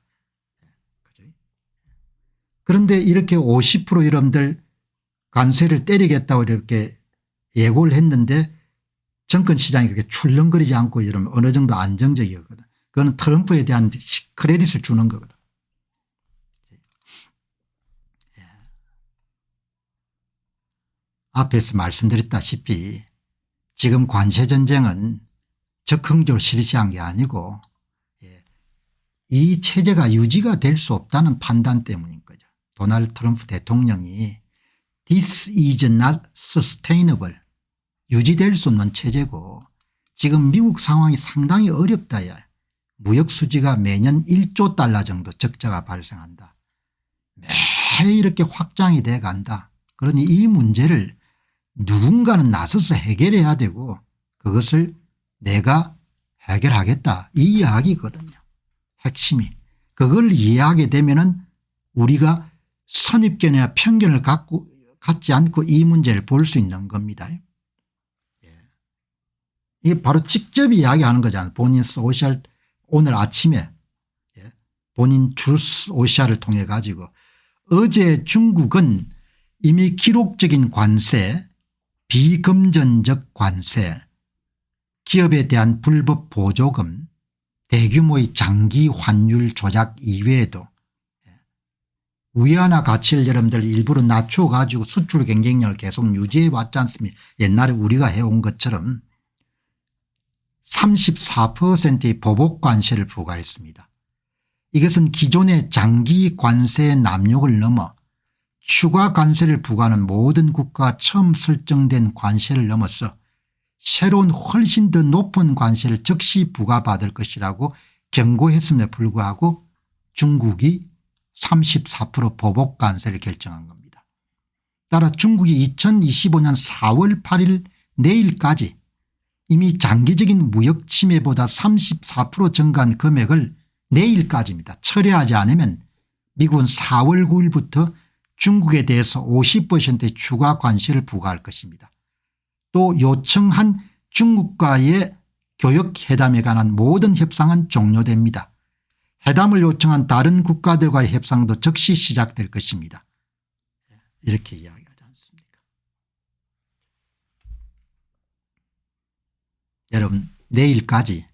그런데 이렇게 50% 이름들 관세를 때리겠다고 이렇게 예고를 했는데 정권 시장이 그렇게 출렁거리지 않고 이러면 어느 정도 안정적이거든. 그거는 트럼프에 대한 크레딧을 주는 거거든. 앞에서 말씀드렸다시피 지금 관세전쟁은 적극적으로 실시한 게 아니고 이 체제가 유지가 될 수 없다는 판단 때문인 거죠. 도널드 트럼프 대통령이 This is not sustainable, 유지될 수 없는 체제고 지금 미국 상황이 상당히 어렵다. 무역 수지가 매년 1조 달러 정도 적자가 발생한다. 매일 이렇게 확장이 돼 간다. 그러니 이 문제를 누군가는 나서서 해결해야 되고 그것을 내가 해결하겠다 이 이야기거든요. 핵심이. 그걸 이해하게 되면은 우리가 선입견이나 편견을 갖지 않고 이 문제를 볼 수 있는 겁니다. 이게 바로 직접 이야기하는 거잖아요. 본인 소셜 오늘 아침에 본인 트루스 오시아를 통해 가지고 어제 중국은 이미 기록적인 관세, 비금전적 관세, 기업에 대한 불법 보조금, 대규모의 장기 환율 조작 이외에도 위안화 가치를 여러분들 일부러 낮춰 가지고 수출 경쟁력을 계속 유지해 왔지 않습니까? 옛날에 우리가 해온 것처럼 34%의 보복 관세를 부과했습니다. 이것은 기존의 장기 관세 남용을 넘어 추가 관세를 부과하는 모든 국가가 처음 설정된 관세를 넘어서 새로운 훨씬 더 높은 관세를 즉시 부과받을 것이라고 경고했음에도 불구하고 중국이 34% 보복 관세를 결정한 겁니다. 따라 중국이 2025년 4월 8일 내일까지 이미 장기적인 무역 침해보다 34% 증가한 금액을 내일까지입니다. 철회하지 않으면 미국은 4월 9일부터 중국에 대해서 50%의 추가 관세를 부과할 것입니다. 또 요청한 중국과의 교역회담에 관한 모든 협상은 종료됩니다. 회담을 요청한 다른 국가들과의 협상도 즉시 시작될 것입니다. 이렇게 이야기하지 않습니까? 여러분 내일까지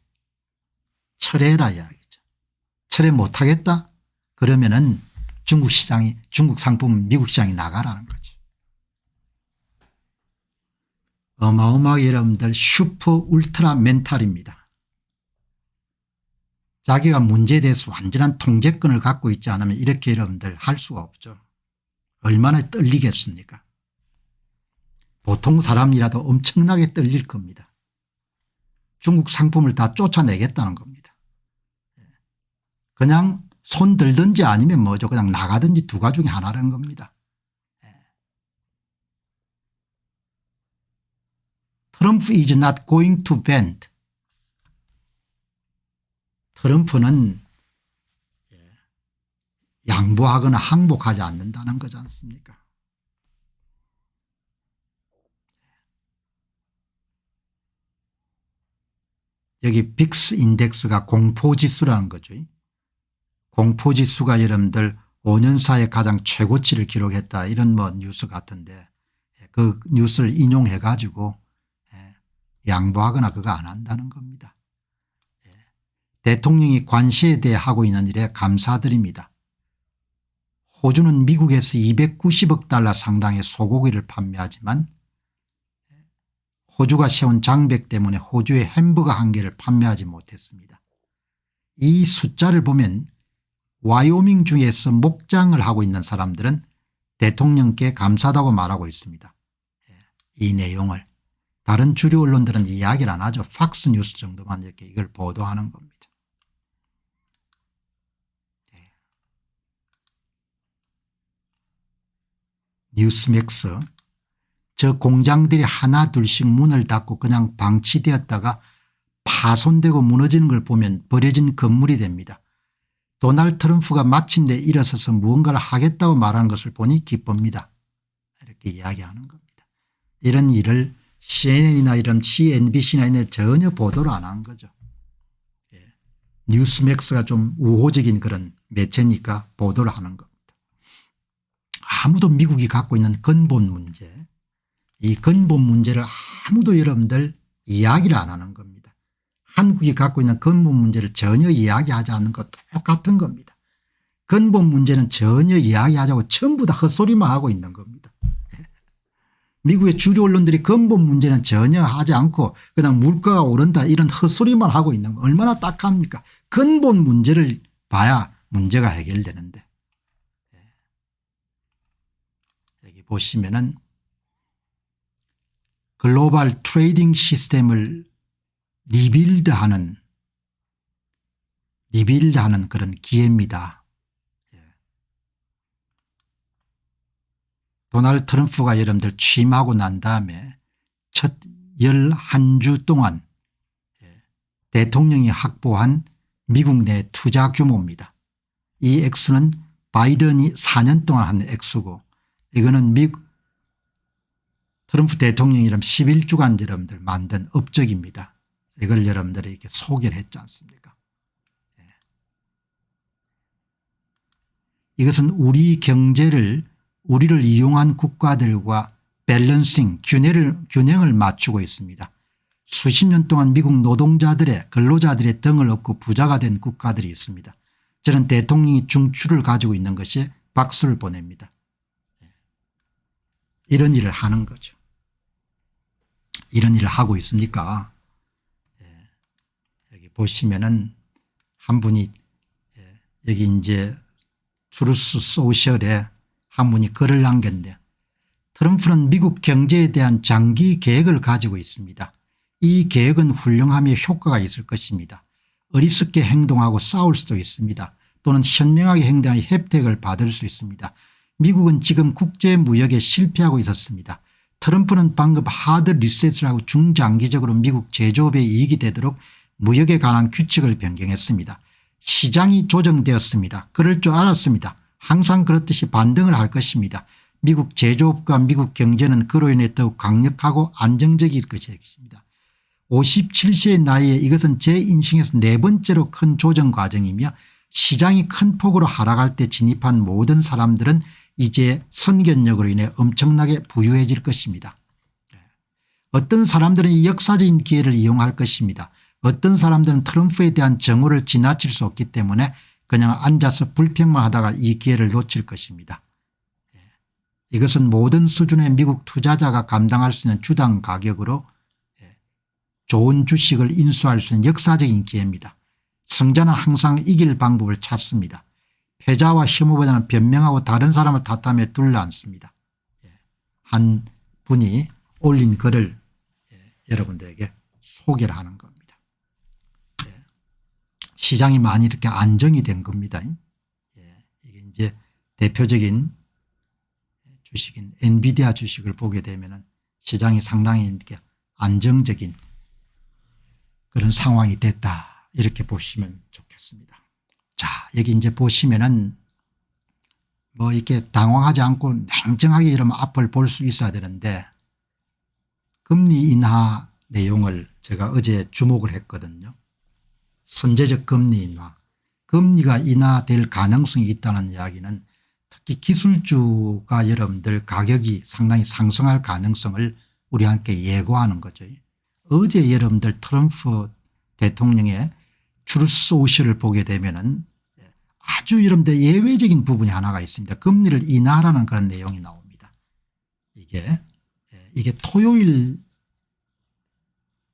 철회해라 이야기죠. 철회 못하겠다? 그러면은 중국 시장이 중국 상품 미국 시장이 나가라는 거죠. 어마어마하게 여러분들 슈퍼 울트라 멘탈입니다. 자기가 문제에 대해서 완전한 통제권을 갖고 있지 않으면 이렇게 여러분들 할 수가 없죠. 얼마나 떨리겠습니까? 보통 사람이라도 엄청나게 떨릴 겁니다. 중국 상품을 다 쫓아내겠다는 겁니다. 그냥 손 들든지 아니면 뭐죠. 그냥 나가든지 두 가지 중에 하나라는 겁니다. 트럼프 is not going to bend. 트럼프는 양보하거나 항복하지 않는다는 거지 않습니까? 여기 빅스 인덱스가 공포지수라는 거죠. 공포지수가 여러분들 5년 사이에 가장 최고치를 기록했다 이런 뭐 뉴스 같은데 그 뉴스를 인용해 가지고 양보하거나 그거 안 한다는 겁니다. 대통령이 관세에 대해 하고 있는 일에 감사드립니다. 호주는 미국에서 290억 달러 상당의 소고기를 판매하지만 호주가 세운 장벽 때문에 호주의 햄버거 한 개를 판매하지 못했습니다. 이 숫자를 보면 와이오밍 주에서 목장을 하고 있는 사람들은 대통령께 감사하다고 말하고 있습니다. 이 내용을 다른 주류 언론들은 이야기를 안 하죠. 팍스뉴스 정도만 이렇게 이걸 보도하는 겁니다. 뉴스맥스 저 공장들이 하나 둘씩 문을 닫고 그냥 방치되었다가 파손되고 무너지는 걸 보면 버려진 건물이 됩니다. 도널드 트럼프가 마침내 일어서서 무언가를 하겠다고 말하는 것을 보니 기쁩니다. 이렇게 이야기하는 겁니다. 이런 일을 CNN이나 이런 CNBC나 이런 전혀 보도를 안 한 거죠. 뉴스맥스가 좀 우호적인 그런 매체니까 보도를 하는 겁니다. 아무도 미국이 갖고 있는 근본 문제, 이 근본 문제를 아무도 여러분들 이야기를 안 하는 겁니다. 한국이 갖고 있는 근본 문제를 전혀 이야기하지 않는 것 똑같은 겁니다. 근본 문제는 전혀 이야기하자고 전부 다 헛소리만 하고 있는 겁니다. 미국의 주류 언론들이 근본 문제는 전혀 하지 않고 그냥 물가가 오른다 이런 헛소리만 하고 있는 거 얼마나 딱합니까? 근본 문제를 봐야 문제가 해결되는데. 여기 보시면은 글로벌 트레이딩 시스템을 리빌드하는 그런 기회입니다. 도널드 트럼프가 여러분들 취임하고 난 다음에 첫 11주 동안 대통령이 확보한 미국 내 투자 규모입니다. 이 액수는 바이든이 4년 동안 한 액수고 이거는 트럼프 대통령이라면 11주간 여러분들 만든 업적입니다. 이걸 여러분들이 이렇게 소개를 했지 않습니까? 이것은 우리 경제를 우리를 이용한 국가들과 밸런싱 균형을 맞추고 있습니다. 수십 년 동안 미국 노동자들의 근로자들의 등을 업고 부자가 된 국가들이 있습니다. 저는 대통령이 중추를 가지고 있는 것이 박수를 보냅니다. 이런 일을 하는 거죠. 이런 일을 하고 있으니까 여기 보시면은 한 분이 여기 이제 트루스 소셜에 한 분이 글을 남겼는데 트럼프는 미국 경제에 대한 장기 계획을 가지고 있습니다. 이 계획은 훌륭하며 효과가 있을 것입니다. 어리석게 행동하고 싸울 수도 있습니다. 또는 현명하게 행동하여 혜택을 받을 수 있습니다. 미국은 지금 국제무역에 실패하고 있었습니다. 트럼프는 방금 하드 리셋을 하고 중장기적으로 미국 제조업에 이익이 되도록 무역에 관한 규칙을 변경했습니다. 시장이 조정되었습니다. 그럴 줄 알았습니다. 항상 그렇듯이 반등을 할 것입니다. 미국 제조업과 미국 경제는 그로 인해 더욱 강력하고 안정적일 것입니다. 57세의 나이에 이것은 제 인생에서 네 번째로 큰 조정 과정이며 시장이 큰 폭으로 하락할 때 진입한 모든 사람들은 이제 선견력으로 인해 엄청나게 부유해질 것입니다. 어떤 사람들은 이 역사적인 기회를 이용할 것입니다. 어떤 사람들은 트럼프에 대한 정오를 지나칠 수 없기 때문에 그냥 앉아서 불평만 하다가 이 기회를 놓칠 것입니다. 이것은 모든 수준의 미국 투자자가 감당할 수 있는 주당 가격으로 좋은 주식을 인수할 수 있는 역사적인 기회입니다. 승자는 항상 이길 방법을 찾습니다. 패자와 혐오보다는 변명하고 다른 사람을 탓하며 둘러앉습니다. 한 분이 올린 글을 여러분들에게 소개를 하는 겁니다. 시장이 많이 이렇게 안정이 된 겁니다. 이게 이제 대표적인 주식인 엔비디아 주식을 보게 되면 시장이 상당히 이렇게 안정적인 그런 상황이 됐다. 이렇게 보시면 좋겠습니다. 자, 여기 이제 보시면은 뭐 이렇게 당황하지 않고 냉정하게 이러면 앞을 볼 수 있어야 되는데 금리 인하 내용을 제가 어제 주목을 했거든요. 선제적 금리 인하. 금리가 인하될 가능성이 있다는 이야기는 특히 기술주가 여러분들 가격이 상당히 상승할 가능성을 우리 함께 예고하는 거죠. 어제 여러분들 트럼프 대통령의 트루스 소셜을 보게 되면은 아주 여러분들 예외적인 부분이 하나가 있습니다. 금리를 인하라는 그런 내용이 나옵니다. 이게 토요일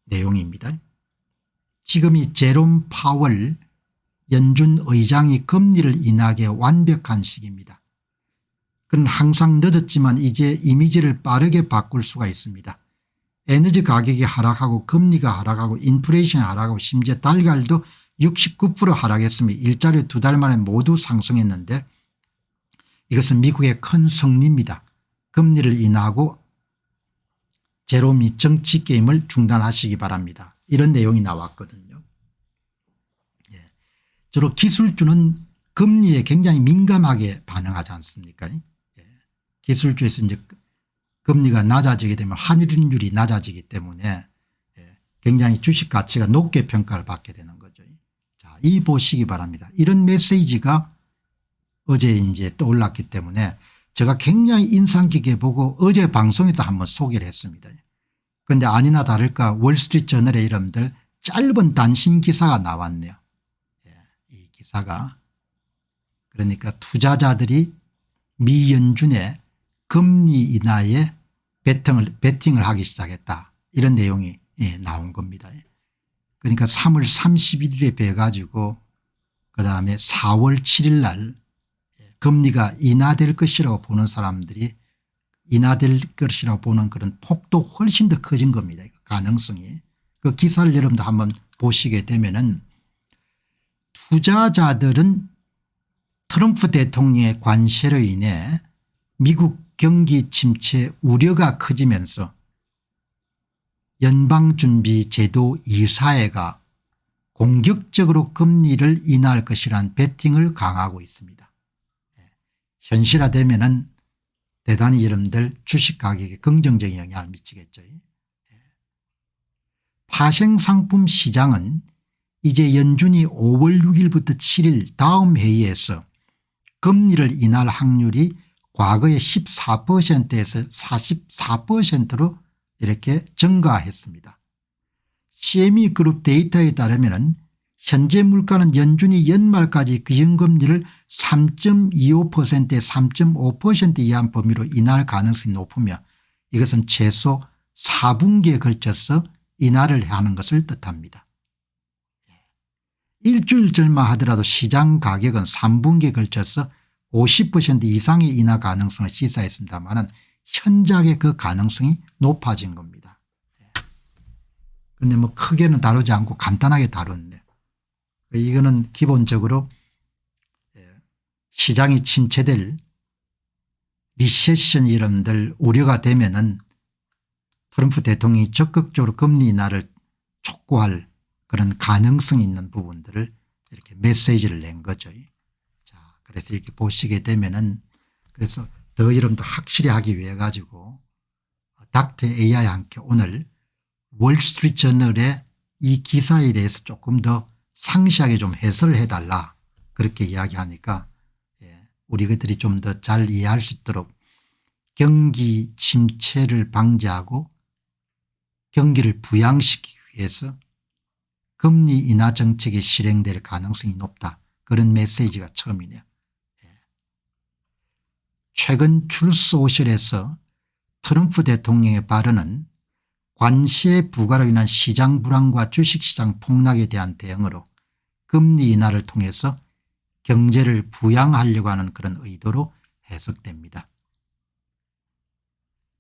내용입니다. 지금이 제롬 파월 연준 의장이 금리를 인하하기에 완벽한 시기입니다. 그는 항상 늦었지만 이제 이미지를 빠르게 바꿀 수가 있습니다. 에너지 가격이 하락하고 금리가 하락하고 인플레이션이 하락하고 심지어 달걀도 69% 하락했으며 일자리 2달 만에 모두 상승했는데 이것은 미국의 큰 승리입니다. 금리를 인하하고 제롬이 정치 게임을 중단하시기 바랍니다. 이런 내용이 나왔거든요. 주로 기술주는 금리에 굉장히 민감하게 반응하지 않습니까? 기술주에서 이제 금리가 낮아지게 되면 환율이 낮아지기 때문에 굉장히 주식 가치가 높게 평가를 받게 되는 거죠. 자, 이 보시기 바랍니다. 이런 메시지가 어제 이제 떠올랐기 때문에 제가 굉장히 인상 깊게 보고 어제 방송에도 한번 소개를 했습니다. 그런데 아니나 다를까 월스트리트 저널에 이름들 짧은 단신 기사가 나왔네요. 이 기사가 그러니까 투자자들이 미 연준의 금리 인하에 베팅을 하기 시작했다. 이런 내용이 나온 겁니다. 그러니까 3월 31일에 배 가지고 그다음에 4월 7일 날 금리가 인하될 것이라고 보는 사람들이 인하될 것이라고 보는 그런 폭도 훨씬 더 커진 겁니다. 가능성이. 그 기사를 여러분들 한번 보시게 되면은 투자자들은 트럼프 대통령의 관세로 인해 미국 경기 침체 우려가 커지면서 연방준비제도 이사회가 공격적으로 금리를 인하할 것이라는 베팅을 강화하고 있습니다. 현실화되면은 대단히 여러분들 주식 가격에 긍정적인 영향을 미치겠죠. 파생상품 시장은 이제 연준이 5월 6일부터 7일 다음 회의에서 금리를 인하할 확률이 과거의 14%에서 44%로 이렇게 증가했습니다. CME 그룹 데이터에 따르면 현재 물가는 연준이 연말까지 기준금리를 3.25%에 3.5% 이하의 범위로 인하할 가능성이 높으며 이것은 최소 4분기에 걸쳐서 인하를 하는 것을 뜻합니다. 일주일 전만 하더라도 시장 가격은 3분기에 걸쳐서 50% 이상의 인하 가능성을 시사했습니다만 현저하게 그 가능성이 높아진 겁니다. 그런데 뭐 크게는 다루지 않고 간단하게 다뤘네요. 이거는 기본적으로 시장이 침체될 리세션 이름들 우려가 되면은 트럼프 대통령이 적극적으로 금리 인하를 촉구할 그런 가능성이 있는 부분들을 이렇게 메시지를 낸 거죠. 자, 그래서 이렇게 보시게 되면은 그래서 더 이름도 확실히 하기 위해 가지고 닥터 AI와 함께 오늘 월스트리트 저널의 이 기사에 대해서 조금 더 상세하게 좀 해설을 해달라 그렇게 이야기하니까 우리들이 좀 더 잘 이해할 수 있도록 경기 침체를 방지하고 경기를 부양시키기 위해서 금리 인하 정책이 실행될 가능성이 높다. 그런 메시지가 처음이네요. 최근 출스 소셜에서 트럼프 대통령의 발언은 관세 부과로 인한 시장 불안과 주식시장 폭락에 대한 대응으로 금리 인하를 통해서 경제를 부양하려고 하는 그런 의도로 해석됩니다.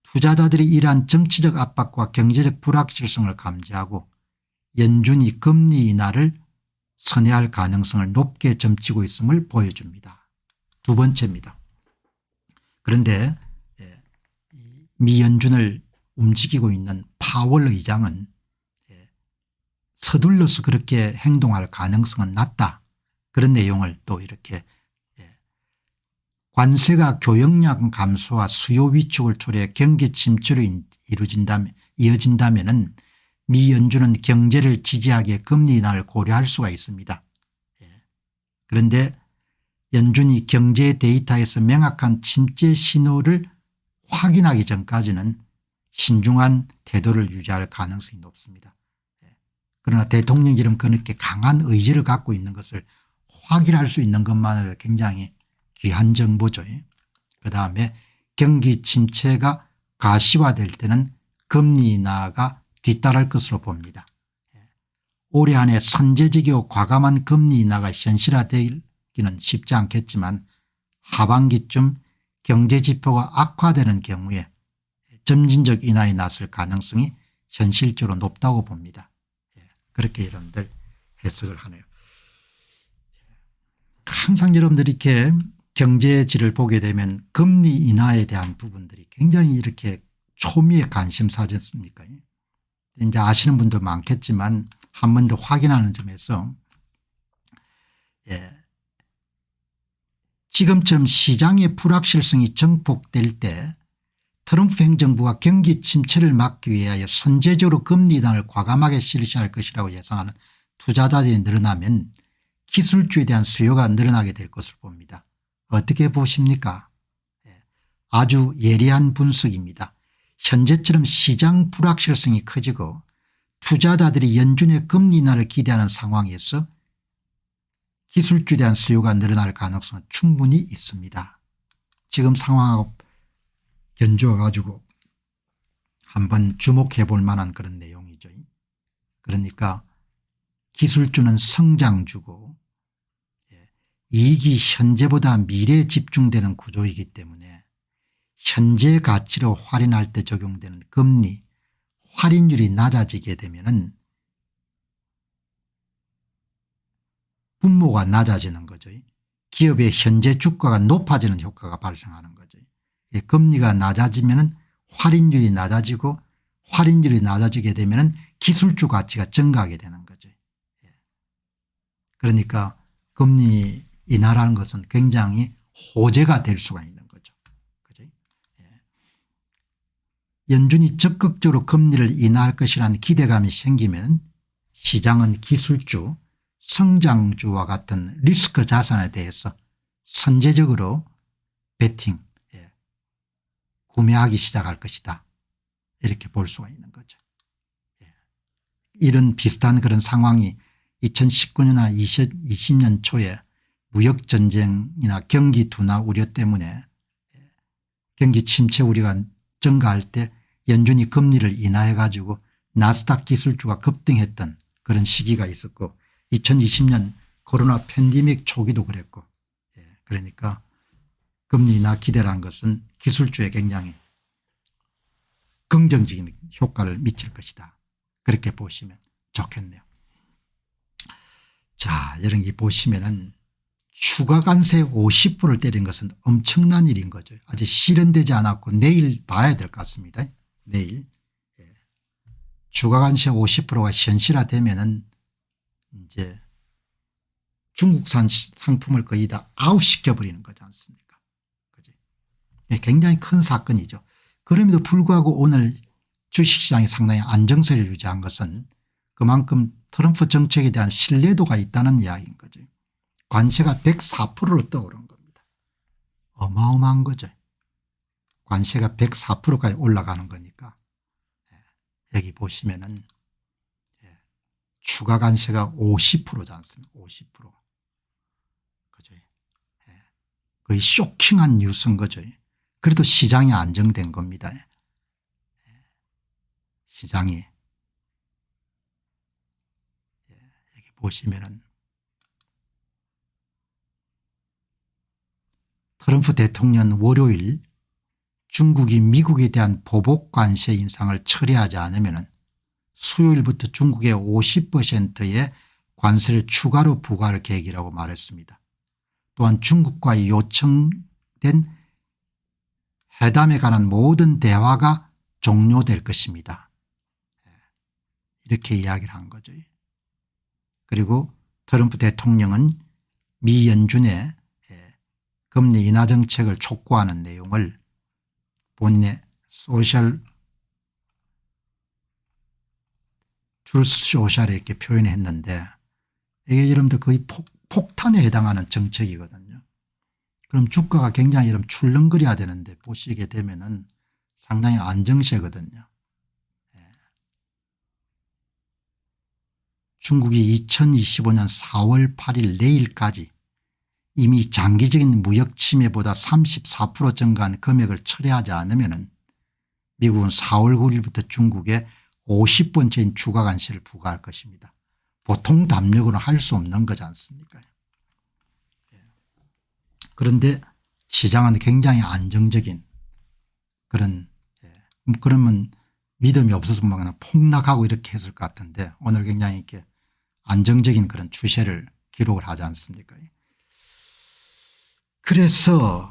투자자들이 이러한 정치적 압박과 경제적 불확실성을 감지하고 연준이 금리 인하를 선회할 가능성을 높게 점치고 있음을 보여줍니다. 두 번째입니다. 그런데 미 연준을 움직이고 있는 파월 의장은 서둘러서 그렇게 행동할 가능성은 낮다. 그런 내용을 또 이렇게 관세가 교역량 감소와 수요 위축을 초래해 경기 침체로 이어진다면 미 연준은 경제를 지지하기에 금리 인하를 고려할 수가 있습니다. 그런데 연준이 경제 데이터에서 명확한 침체 신호를 확인하기 전까지는 신중한 태도를 유지할 가능성이 높습니다. 그러나 대통령처럼 그렇게 강한 의지를 갖고 있는 것을 확인할 수 있는 것만으로 굉장히 귀한 정보죠. 그다음에 경기 침체가 가시화될 때는 금리 인하가 뒤따를 것으로 봅니다. 올해 안에 선제적이고 과감한 금리 인하가 현실화되기는 쉽지 않겠지만 하반기쯤 경제지표가 악화되는 경우에 점진적 인하에 나설 가능성이 현실적으로 높다고 봅니다. 그렇게 여러분들 해석을 하네요. 항상 여러분들이 이렇게 경제지를 보게 되면 금리 인하에 대한 부분들이 굉장히 이렇게 초미의 관심사지 않습니까? 이제 아시는 분도 많겠지만 한 번 더 확인하는 점에서 지금처럼 시장의 불확실성이 증폭될 때 트럼프 행정부가 경기 침체를 막기 위하여 선제적으로 금리 인하를 과감하게 실시할 것이라고 예상하는 투자자들이 늘어나면 기술주에 대한 수요가 늘어나게 될 것으로 봅니다. 어떻게 보십니까? 아주 예리한 분석입니다. 현재처럼 시장 불확실성이 커지고 투자자들이 연준의 금리 인하를 기대하는 상황에서 기술주에 대한 수요가 늘어날 가능성은 충분히 있습니다. 지금 상황하고 견주어 가지고 한번 주목해 볼 만한 그런 내용이죠. 그러니까 기술주는 성장주고 이익이 현재보다 미래에 집중되는 구조이기 때문에 현재 가치로 할인할 때 적용되는 금리 할인율이 낮아지게 되면은 분모가 낮아지는 거죠. 기업의 현재 주가가 높아지는 효과가 발생하는 거죠. 금리가 낮아지면은 할인율이 낮아지고 할인율이 낮아지게 되면은 기술주 가치가 증가하게 되는 거죠. 그러니까 금리 인하라는 것은 굉장히 호재가 될 수가 있는 거죠. 그죠? 연준이 적극적으로 금리를 인하할 것이라는 기대감이 생기면 시장은 기술주 성장주와 같은 리스크 자산에 대해서 선제적으로 베팅 구매하기 시작할 것이다. 이렇게 볼 수가 있는 거죠. 이런 비슷한 그런 상황이 2019년이나 2020년 초에 무역전쟁이나 경기 둔화 우려 때문에 경기 침체 우려가 증가할 때 연준이 금리를 인하해 가지고 나스닥 기술주가 급등했던 그런 시기가 있었고 2020년 코로나 팬데믹 초기도 그랬고 그러니까 금리 인하 기대라는 것은 기술주에 굉장히 긍정적인 효과를 미칠 것이다. 그렇게 보시면 좋겠네요. 자, 이런 게 보시면은 추가 관세 50%를 때린 것은 엄청난 일인 거죠. 아직 실현되지 않았고 내일 봐야 될 것 같습니다. 내일. 추가 관세 50%가 현실화되면은 이제 중국산 상품을 거의 다 아웃시켜 버리는 거지 않습니까? 그죠? 굉장히 큰 사건이죠. 그럼에도 불구하고 오늘 주식시장이 상당히 안정세를 유지한 것은 그만큼 트럼프 정책에 대한 신뢰도가 있다는 이야기인 거죠. 관세가 104%로 떠오른 겁니다. 어마어마한 거죠. 관세가 104%까지 올라가는 거니까 여기 보시면은 추가 관세가 50%지 않습니까? 50%. 그죠? 거의 쇼킹한 뉴스인 거죠. 그래도 시장이 안정된 겁니다. 시장이 여기 보시면은 트럼프 대통령 월요일 중국이 미국에 대한 보복 관세 인상을 처리하지 않으면 수요일부터 중국의 50%의 관세를 추가로 부과할 계획이라고 말했습니다. 또한 중국과의 요청된 회담에 관한 모든 대화가 종료될 것입니다. 이렇게 이야기를 한 거죠. 그리고 트럼프 대통령은 미 연준의 금리 인하 정책을 촉구하는 내용을 본인의 소셜 트루스 소셜에 이렇게 표현했는데 이게 여러분들 거의 폭탄에 해당하는 정책이거든요. 그럼 주가가 굉장히 이런 출렁거려야 되는데 보시게 되면은 상당히 안정세거든요. 중국이 2025년 4월 8일 내일까지 이미 장기적인 무역 침해보다 34% 증가한 금액을 처리하지 않으면 미국은 4월 9일부터 중국에 50번째인 추가 관세를 부과할 것입니다. 보통 압력으로는 할 수 없는 거지 않습니까? 그런데 시장은 굉장히 안정적인 그런 그러면 믿음이 없어서 막 그냥 폭락하고 이렇게 했을 것 같은데 오늘 굉장히 이렇게 안정적인 그런 추세를 기록을 하지 않습니까? 그래서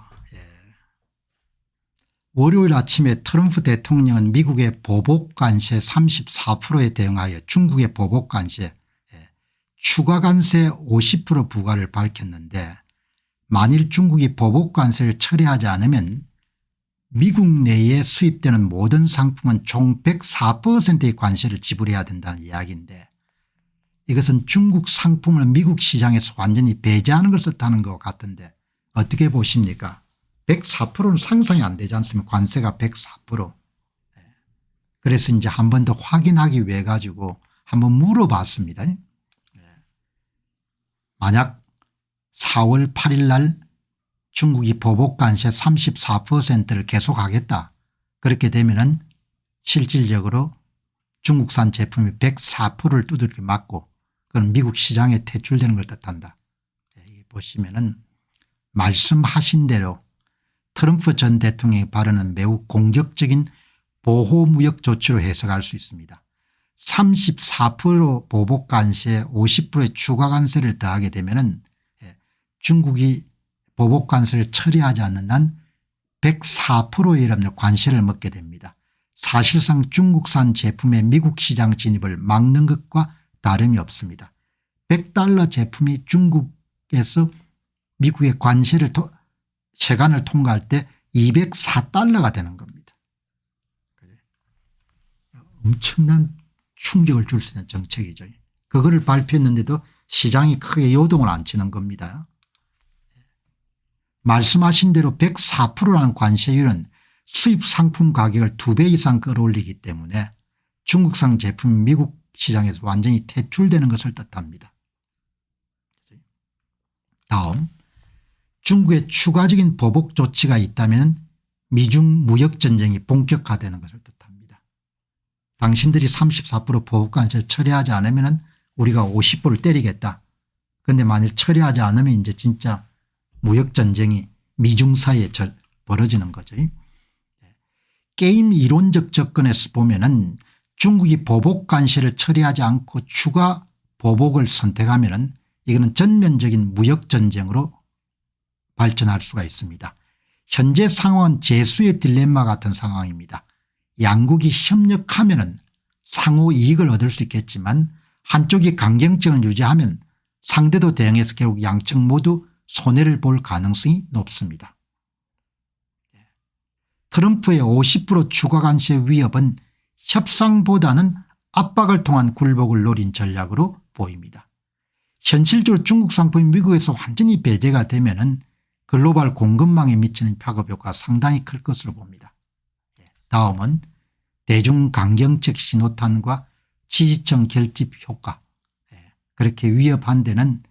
월요일 아침에 트럼프 대통령은 미국의 보복 관세 34%에 대응하여 중국의 보복 관세 추가 관세 50% 부과를 밝혔는데 만일 중국이 보복 관세를 처리하지 않으면 미국 내에 수입되는 모든 상품은 총 104%의 관세를 지불해야 된다는 이야기인데 이것은 중국 상품을 미국 시장에서 완전히 배제하는 것을 뜻하는 것 같은데 어떻게 보십니까? 104%는 상상이 안 되지 않습니까? 관세가 104%. 그래서 이제 한 번 더 확인하기 위해 가지고 한번 물어봤습니다. 만약 4월 8일 날 중국이 보복 관세 34%를 계속하겠다. 그렇게 되면은 실질적으로 중국산 제품이 104%를 두들겨 맞고 그건 미국 시장에 퇴출되는 걸 뜻한다. 보시면은 말씀하신 대로 트럼프 전 대통령의 발언은 매우 공격적인 보호무역 조치로 해석할 수 있습니다. 34% 보복 관세 50%의 추가 관세를 더하게 되면은 중국이 보복 관세를 처리하지 않는 한 104%의 여러분들 관세를 먹게 됩니다. 사실상 중국산 제품의 미국 시장 진입을 막는 것과 다름이 없습니다. $100 제품이 중국에서 미국의 관세를 세관을 통과할 때 $204가 되는 겁니다. 엄청난 충격을 줄 수 있는 정책이죠. 그거를 발표했는데도 시장이 크게 요동을 안 치는 겁니다. 말씀하신 대로 104%라는 관세율은 수입 상품 가격을 2배 이상 끌어올리기 때문에 중국산 제품이 미국 시장에서 완전히 퇴출되는 것을 뜻합니다. 다음, 중국의 추가적인 보복 조치가 있다면 미중 무역전쟁이 본격화되는 것을 뜻합니다. 당신들이 34% 보복관세 처리하지 않으면 우리가 50%를 때리겠다. 그런데 만일 처리하지 않으면 이제 진짜 무역전쟁이 미중 사이에 벌어지는 거죠. 게임 이론적 접근에서 보면은 중국이 보복 관세를 처리하지 않고 추가 보복을 선택하면은 이거는 전면적인 무역전쟁으로 발전할 수가 있습니다. 현재 상황은 제수의 딜레마 같은 상황입니다. 양국이 협력하면은 상호 이익을 얻을 수 있겠지만 한쪽이 강경증을 유지하면 상대도 대응해서 결국 양측 모두 손해를 볼 가능성이 높습니다. 트럼프의 50% 추가 관세 위협은 협상보다는 압박을 통한 굴복을 노린 전략으로 보입니다. 현실적으로 중국 상품이 미국에서 완전히 배제가 되면은 글로벌 공급망에 미치는 파급 효과가 상당히 클 것으로 봅니다. 다음은 대중 강경책 신호탄과 지지층 결집 효과. 그렇게 위협한 데는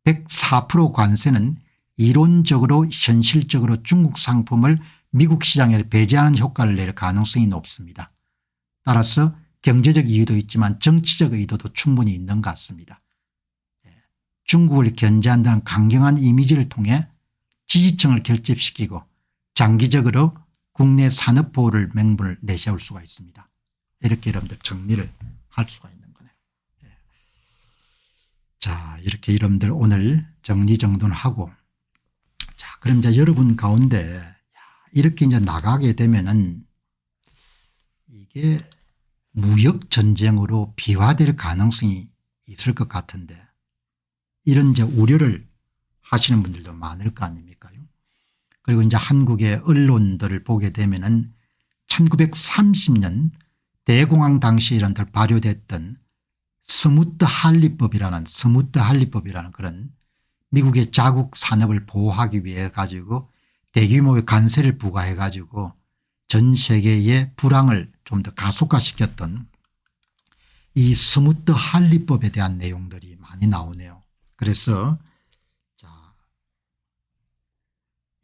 104% 관세는 이론적으로 현실적으로 중국 상품을 미국 시장에 배제하는 효과를 낼 가능성이 높습니다. 따라서 경제적 이유도 있지만 정치적 의도도 충분히 있는 것 같습니다. 중국을 견제한다는 강경한 이미지를 통해 지지층을 결집시키고 장기적으로 국내 산업보호를 맹문을 내세울 수가 있습니다. 이렇게 여러분들 정리를 할 수가 있는 거네요. 자, 이렇게 여러분들 오늘 정리정돈하고, 자, 그럼 이제 여러분 가운데 이렇게 이제 나가게 되면은 이게 무역 전쟁으로 비화될 가능성이 있을 것 같은데, 이런 이제 우려를 하시는 분들도 많을 거 아닙니까? 그리고 이제 한국의 언론들을 보게 되면은 1930년 대공황 당시에 이런 발효됐던 스무트 할리법이라는 그런 미국의 자국 산업을 보호하기 위해 가지고 대규모의 관세를 부과해 가지고 전 세계의 불황을 좀 더 가속화시켰던 이 스무트 할리법에 대한 내용들이 많이 나오네요. 그래서 자,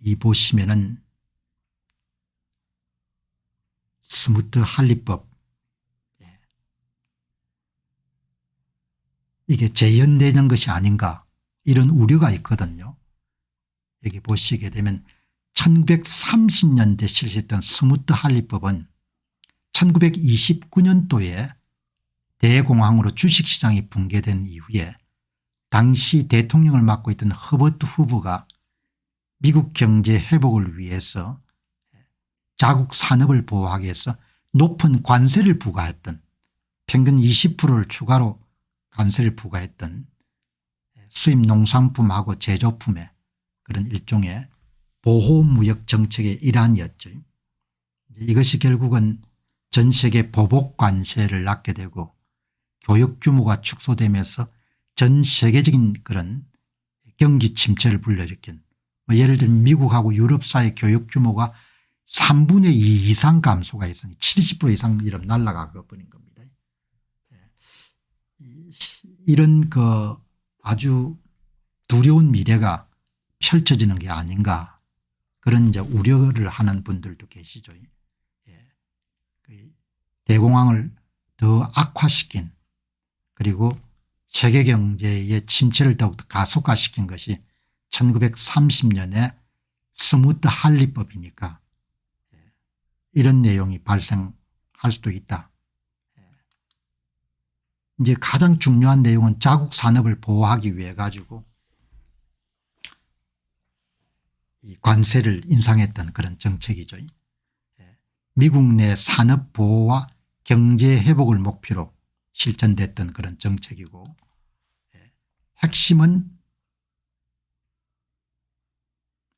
이 보시면은 스무트 할리법, 이게 재현되는 것이 아닌가 이런 우려가 있거든요. 여기 보시게 되면 1930년대 실시했던 스무트 할리법은 1929년도에 대공황으로 주식시장이 붕괴된 이후에 당시 대통령을 맡고 있던 허버트 후보가 미국 경제 회복을 위해서 자국 산업을 보호하기 위해서 높은 관세를 부과했던, 평균 20%를 추가로 관세를 부과했던 수입 농산품하고 제조품의 그런 일종의 보호무역 정책의 일환이었죠. 이것이 결국은 전 세계 보복 관세를 낳게 되고 교육 규모가 축소되면서 전 세계적인 그런 경기 침체를 불러일으킨, 예를 들면 미국하고 유럽 사이 교육 규모가 3분의 2 이상 감소가 있으니 70% 이상 이런 날아가 버린 겁니다. 이런 그 아주 두려운 미래가 펼쳐지는 게 아닌가, 그런 이제 우려를 하는 분들도 계시죠. 대공황을 더 악화시킨, 그리고 세계 경제의 침체를 더욱더 가속화시킨 것이 1930년에 스무트 할리법이니까 이런 내용이 발생할 수도 있다. 이제 가장 중요한 내용은 자국 산업을 보호하기 위해 가지고 이 관세를 인상했던 그런 정책이죠. 미국 내 산업 보호와 경제 회복을 목표로 실천됐던 그런 정책이고, 핵심은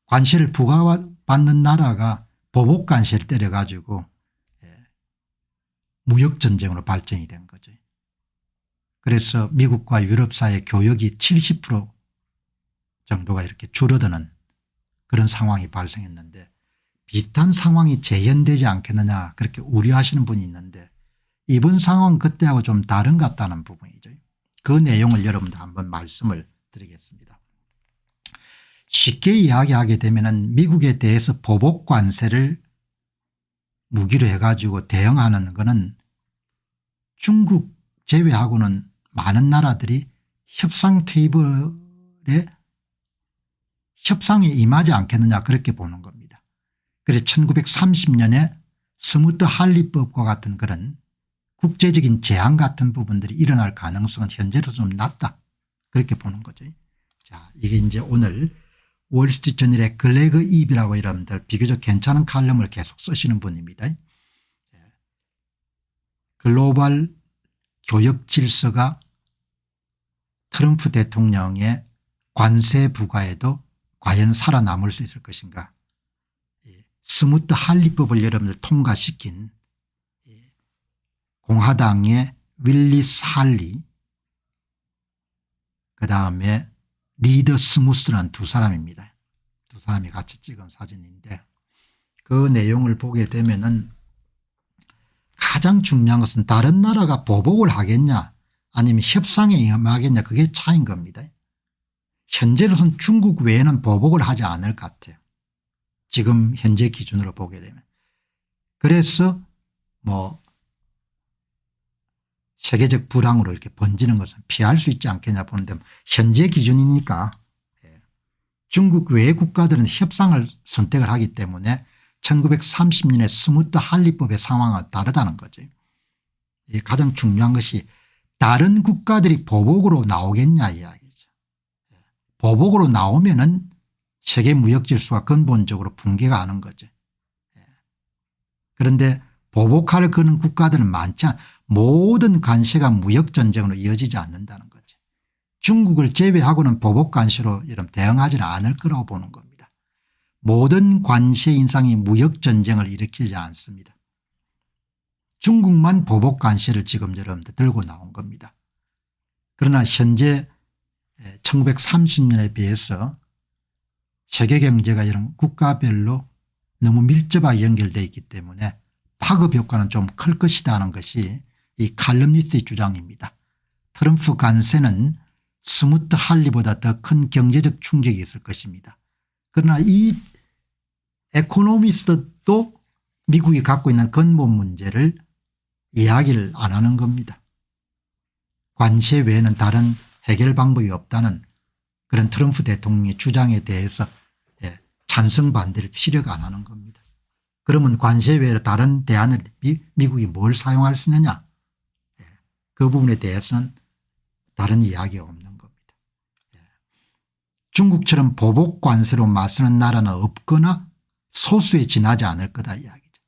관세를 부과받는 나라가 보복 관세를 때려 가지고 무역전쟁으로 발전이 된 거죠. 그래서 미국과 유럽 사이의 교역이 70% 정도가 이렇게 줄어드는 그런 상황이 발생했는데 비슷한 상황이 재현되지 않겠느냐 그렇게 우려하시는 분이 있는데 이번 상황은 그때하고 좀 다른 것 같다는 부분이죠. 그 내용을 여러분들 한번 말씀을 드리겠습니다. 쉽게 이야기하게 되면 미국에 대해서 보복 관세를 무기로 해가지고 대응하는 것은 중국 제외하고는 많은 나라들이 협상 테이블에 협상에 임하지 않겠느냐 그렇게 보는 겁니다. 그래서 1930년에 스무트 할리법과 같은 그런 국제적인 제한 같은 부분들이 일어날 가능성은 현재로 좀 낮다 그렇게 보는 거죠. 자, 이게 이제 오늘 월스트리트저널의 글레그 입이라고 여러분들 비교적 괜찮은 칼럼을 계속 쓰시는 분입니다. 글로벌 교역 질서가 트럼프 대통령의 관세 부과에도 과연 살아남을 수 있을 것인가. 스무트 할리법을 여러분들 통과시킨 공화당의 윌리스 할리 그다음에 리더 스무스라는 두 사람입니다. 두 사람이 같이 찍은 사진인데 그 내용을 보게 되면은 가장 중요한 것은 다른 나라가 보복을 하겠냐 아니면 협상에 임하겠냐 그게 차이인 겁니다. 현재로서는 중국 외에는 보복을 하지 않을 것 같아요. 지금 현재 기준으로 보게 되면. 그래서 뭐 세계적 불황으로 이렇게 번지는 것은 피할 수 있지 않겠냐 보는데 현재 기준이니까 중국 외 국가들은 협상을 선택을 하기 때문에 1930년의 스무트 할리법의 상황과 다르다는 거죠. 가장 중요한 것이 다른 국가들이 보복으로 나오겠냐 이야기죠. 보복으로 나오면은 세계 무역 질서가 근본적으로 붕괴가 하는 거죠. 그런데 보복할 그런 국가들은 많지 않 모든 관세가 무역 전쟁으로 이어지지 않는다는 거죠. 중국을 제외하고는 보복 관세로 이런 대응하지는 않을 거라고 보는 겁니다. 모든 관세 인상이 무역 전쟁을 일으키지 않습니다. 중국만 보복 관세를 지금 여러분들 들고 나온 겁니다. 그러나 현재 1930년에 비해서 세계 경제가 이런 국가별로 너무 밀접하게 연결되어 있기 때문에 파급 효과는 좀 클 것이다 하는 것이 이 칼럼니스트의 주장입니다. 트럼프 관세는 스무트 할리보다 더 큰 경제적 충격이 있을 것입니다. 그러나 이 에코노미스트도 미국이 갖고 있는 근본 문제를 이야기를 안 하는 겁니다. 관세 외에는 다른 해결 방법이 없다는 그런 트럼프 대통령의 주장에 대해서 찬성 반대를 필요가 안 하는 겁니다. 그러면 관세 외에 다른 대안을 미국이 뭘 사용할 수 있느냐 그 부분에 대해서는 다른 이야기가 없는 겁니다. 중국처럼 보복 관세로 맞서는 나라는 없거나 소수에 지나지 않을 거다 이야기죠.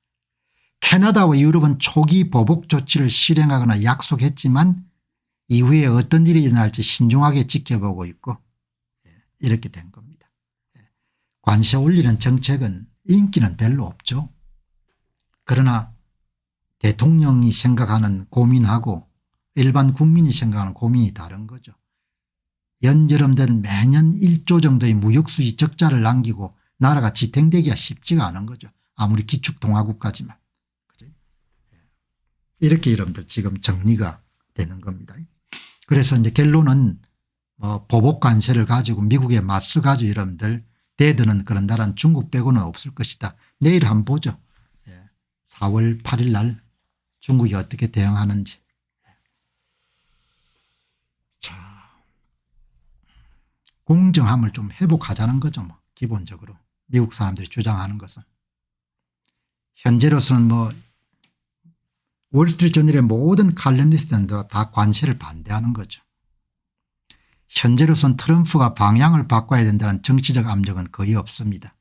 캐나다와 유럽은 초기 보복 조치를 실행하거나 약속했지만 이후에 어떤 일이 일어날지 신중하게 지켜보고 있고 이렇게 된 겁니다. 관세 올리는 정책은 인기는 별로 없죠. 그러나 대통령이 생각하는 고민하고 일반 국민이 생각하는 고민이 다른 거죠. 연여름 되는 매년 1조 정도의 무역수지 적자를 남기고 나라가 지탱되기가 쉽지가 않은 거죠. 아무리 기축통화국가지만. 이렇게 여러분들 지금 정리가 되는 겁니다. 그래서 이제 결론은 보복 관세를 가지고 미국에 맞서 가지고 여러분들 대드는 그런 나라는 중국 빼고는 없을 것이다. 내일 한번 보죠. 4월 8일 날 중국이 어떻게 대응하는지. 자, 공정함을 좀 회복하자는 거죠. 뭐 기본적으로 미국 사람들이 주장하는 것은. 현재로서는 뭐 월스트리트저널의 모든 칼럼니스트들도 다 관세를 반대하는 거죠. 현재로선 트럼프가 방향을 바꿔야 된다는 정치적 압력은 거의 없습니다.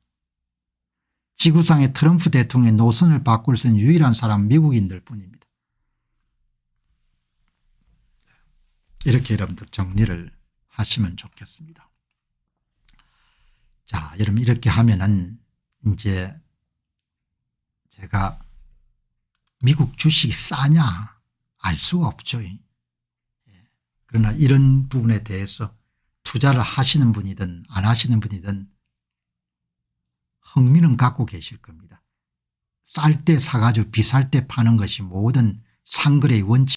지구상의 트럼프 대통령의 노선을 바꿀 수 있는 유일한 사람은 미국인들 뿐입니다. 이렇게 여러분들 정리를 하시면 좋겠습니다. 자, 여러분 이렇게 하면은 이제 제가 미국 주식이 싸냐 알 수가 없죠. 그러나 이런 부분에 대해서 투자를 하시는 분이든 안 하시는 분이든 흥미는 갖고 계실 겁니다. 쌀 때 사가지고 비쌀 때 파는 것이 모든 상거래의 원칙